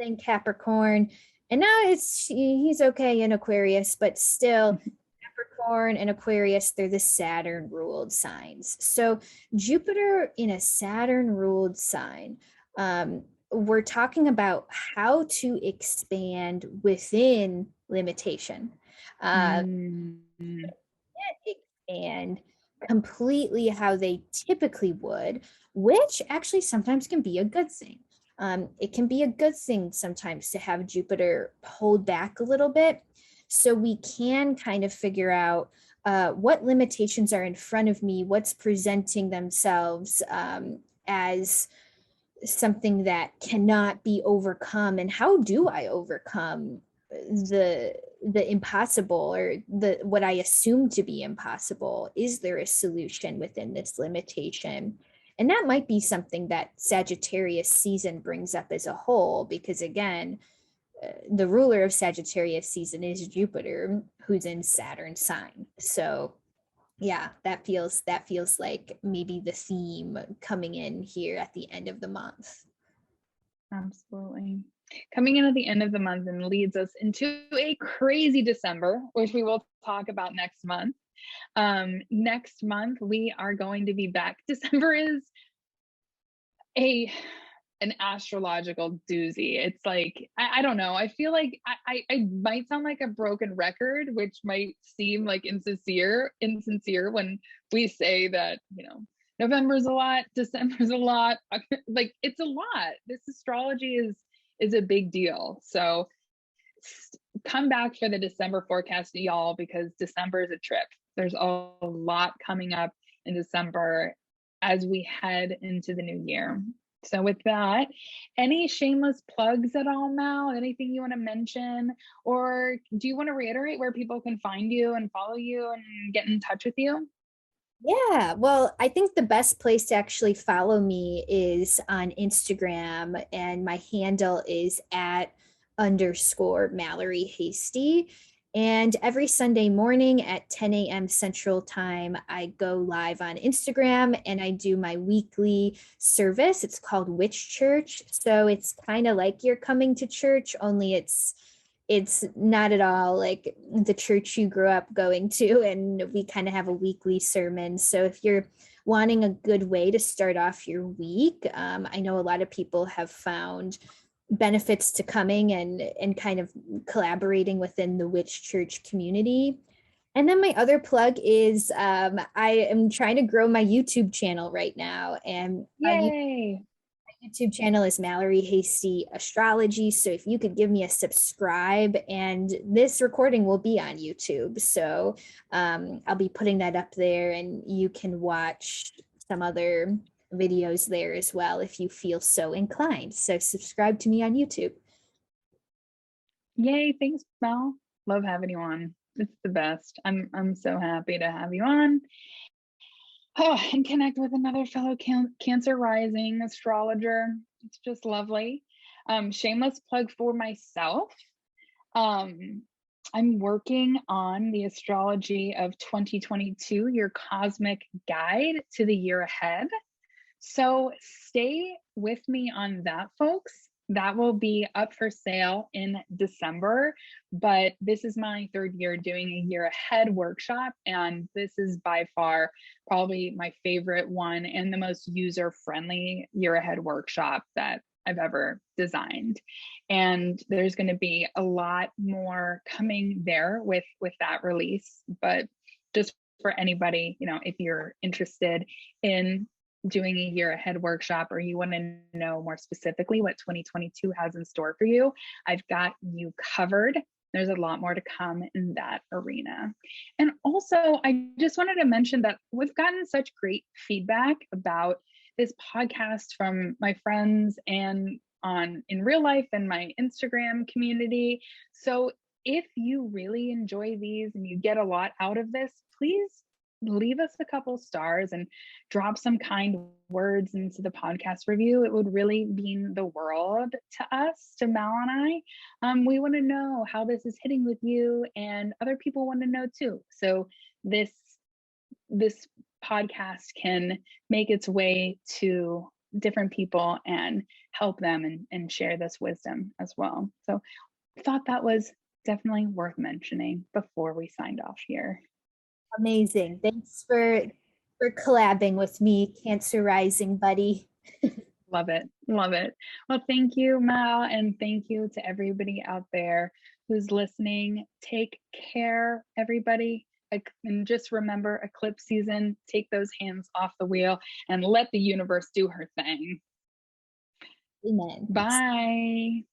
in Capricorn, and now he's okay in Aquarius, but still Capricorn and Aquarius, they're the Saturn ruled signs. So Jupiter in a Saturn ruled sign, we're talking about how to expand within limitation. Expand completely how they typically would, which actually sometimes can be a good thing. It can be a good thing sometimes to have Jupiter hold back a little bit, so we can kind of figure out what limitations are in front of me, what's presenting themselves as something that cannot be overcome, and how do I overcome the impossible, or the what I assume to be impossible. Is there a solution within this limitation? And that might be something that Sagittarius season brings up as a whole, because again, the ruler of Sagittarius season is Jupiter, who's in Saturn sign. So yeah, that feels like maybe the theme coming in here at the end of the month. Absolutely. Coming in at the end of the month and leads us into a crazy December, which we will talk about next month. Next month, we are going to be back. December is an astrological doozy. It's like, I don't know. I feel like I might sound like a broken record, which might seem like insincere when we say that, November's a lot, December's a lot. Like, it's a lot. This astrology is a big deal. So come back for the December forecast, y'all, because December is a trip. There's a lot coming up in December as we head into the new year. So with that, any shameless plugs at all, Mal? Anything you want to mention? Or do you want to reiterate where people can find you and follow you and get in touch with you? Yeah, well, I think the best place to actually follow me is on Instagram, and my handle is at _ Mallory Hasty. And every Sunday morning at 10 a.m. Central Time, I go live on Instagram and I do my weekly service. It's called Witch Church. So it's kind of like you're coming to church, only it's not at all like the church you grew up going to, and we kind of have a weekly sermon. So if you're wanting a good way to start off your week, I know a lot of people have found benefits to coming and kind of collaborating within the Witch Church community. And then my other plug is I am trying to grow my YouTube channel right now, and Yay! YouTube channel is Mallory Hasty Astrology. So if you could give me a subscribe, and this recording will be on YouTube. So I'll be putting that up there, and you can watch some other videos there as well if you feel so inclined. So subscribe to me on YouTube. Yay, thanks, Mal. Love having you on. It's the best. I'm so happy to have you on. Oh, and connect with another fellow Cancer rising astrologer. It's just lovely. Shameless plug for myself. I'm working on the astrology of 2022, your cosmic guide to the year ahead. So stay with me on that, folks. That will be up for sale in December, but this is my third year doing a year ahead workshop, and this is by far probably my favorite one and the most user-friendly year ahead workshop that I've ever designed. And there's going to be a lot more coming there with that release, but just for anybody, if you're interested in doing a year ahead workshop, or you want to know more specifically what 2022 has in store for you, I've got you covered. There's a lot more to come in that arena. And also, I just wanted to mention that we've gotten such great feedback about this podcast from my friends and in real life and my Instagram community. So if you really enjoy these and you get a lot out of this, please leave us a couple stars and drop some kind words into the podcast review. It would really mean the world to us, to Mal and I. We want to know how this is hitting with you, and other people want to know too. So this podcast can make its way to different people and help them and share this wisdom as well. So I thought that was definitely worth mentioning before we signed off here. Amazing. Thanks for collabing with me, Cancer rising buddy. Love it. Love it. Well, thank you, Mal, and thank you to everybody out there who's listening. Take care, everybody. And just remember, eclipse season, take those hands off the wheel and let the universe do her thing. Amen. Bye.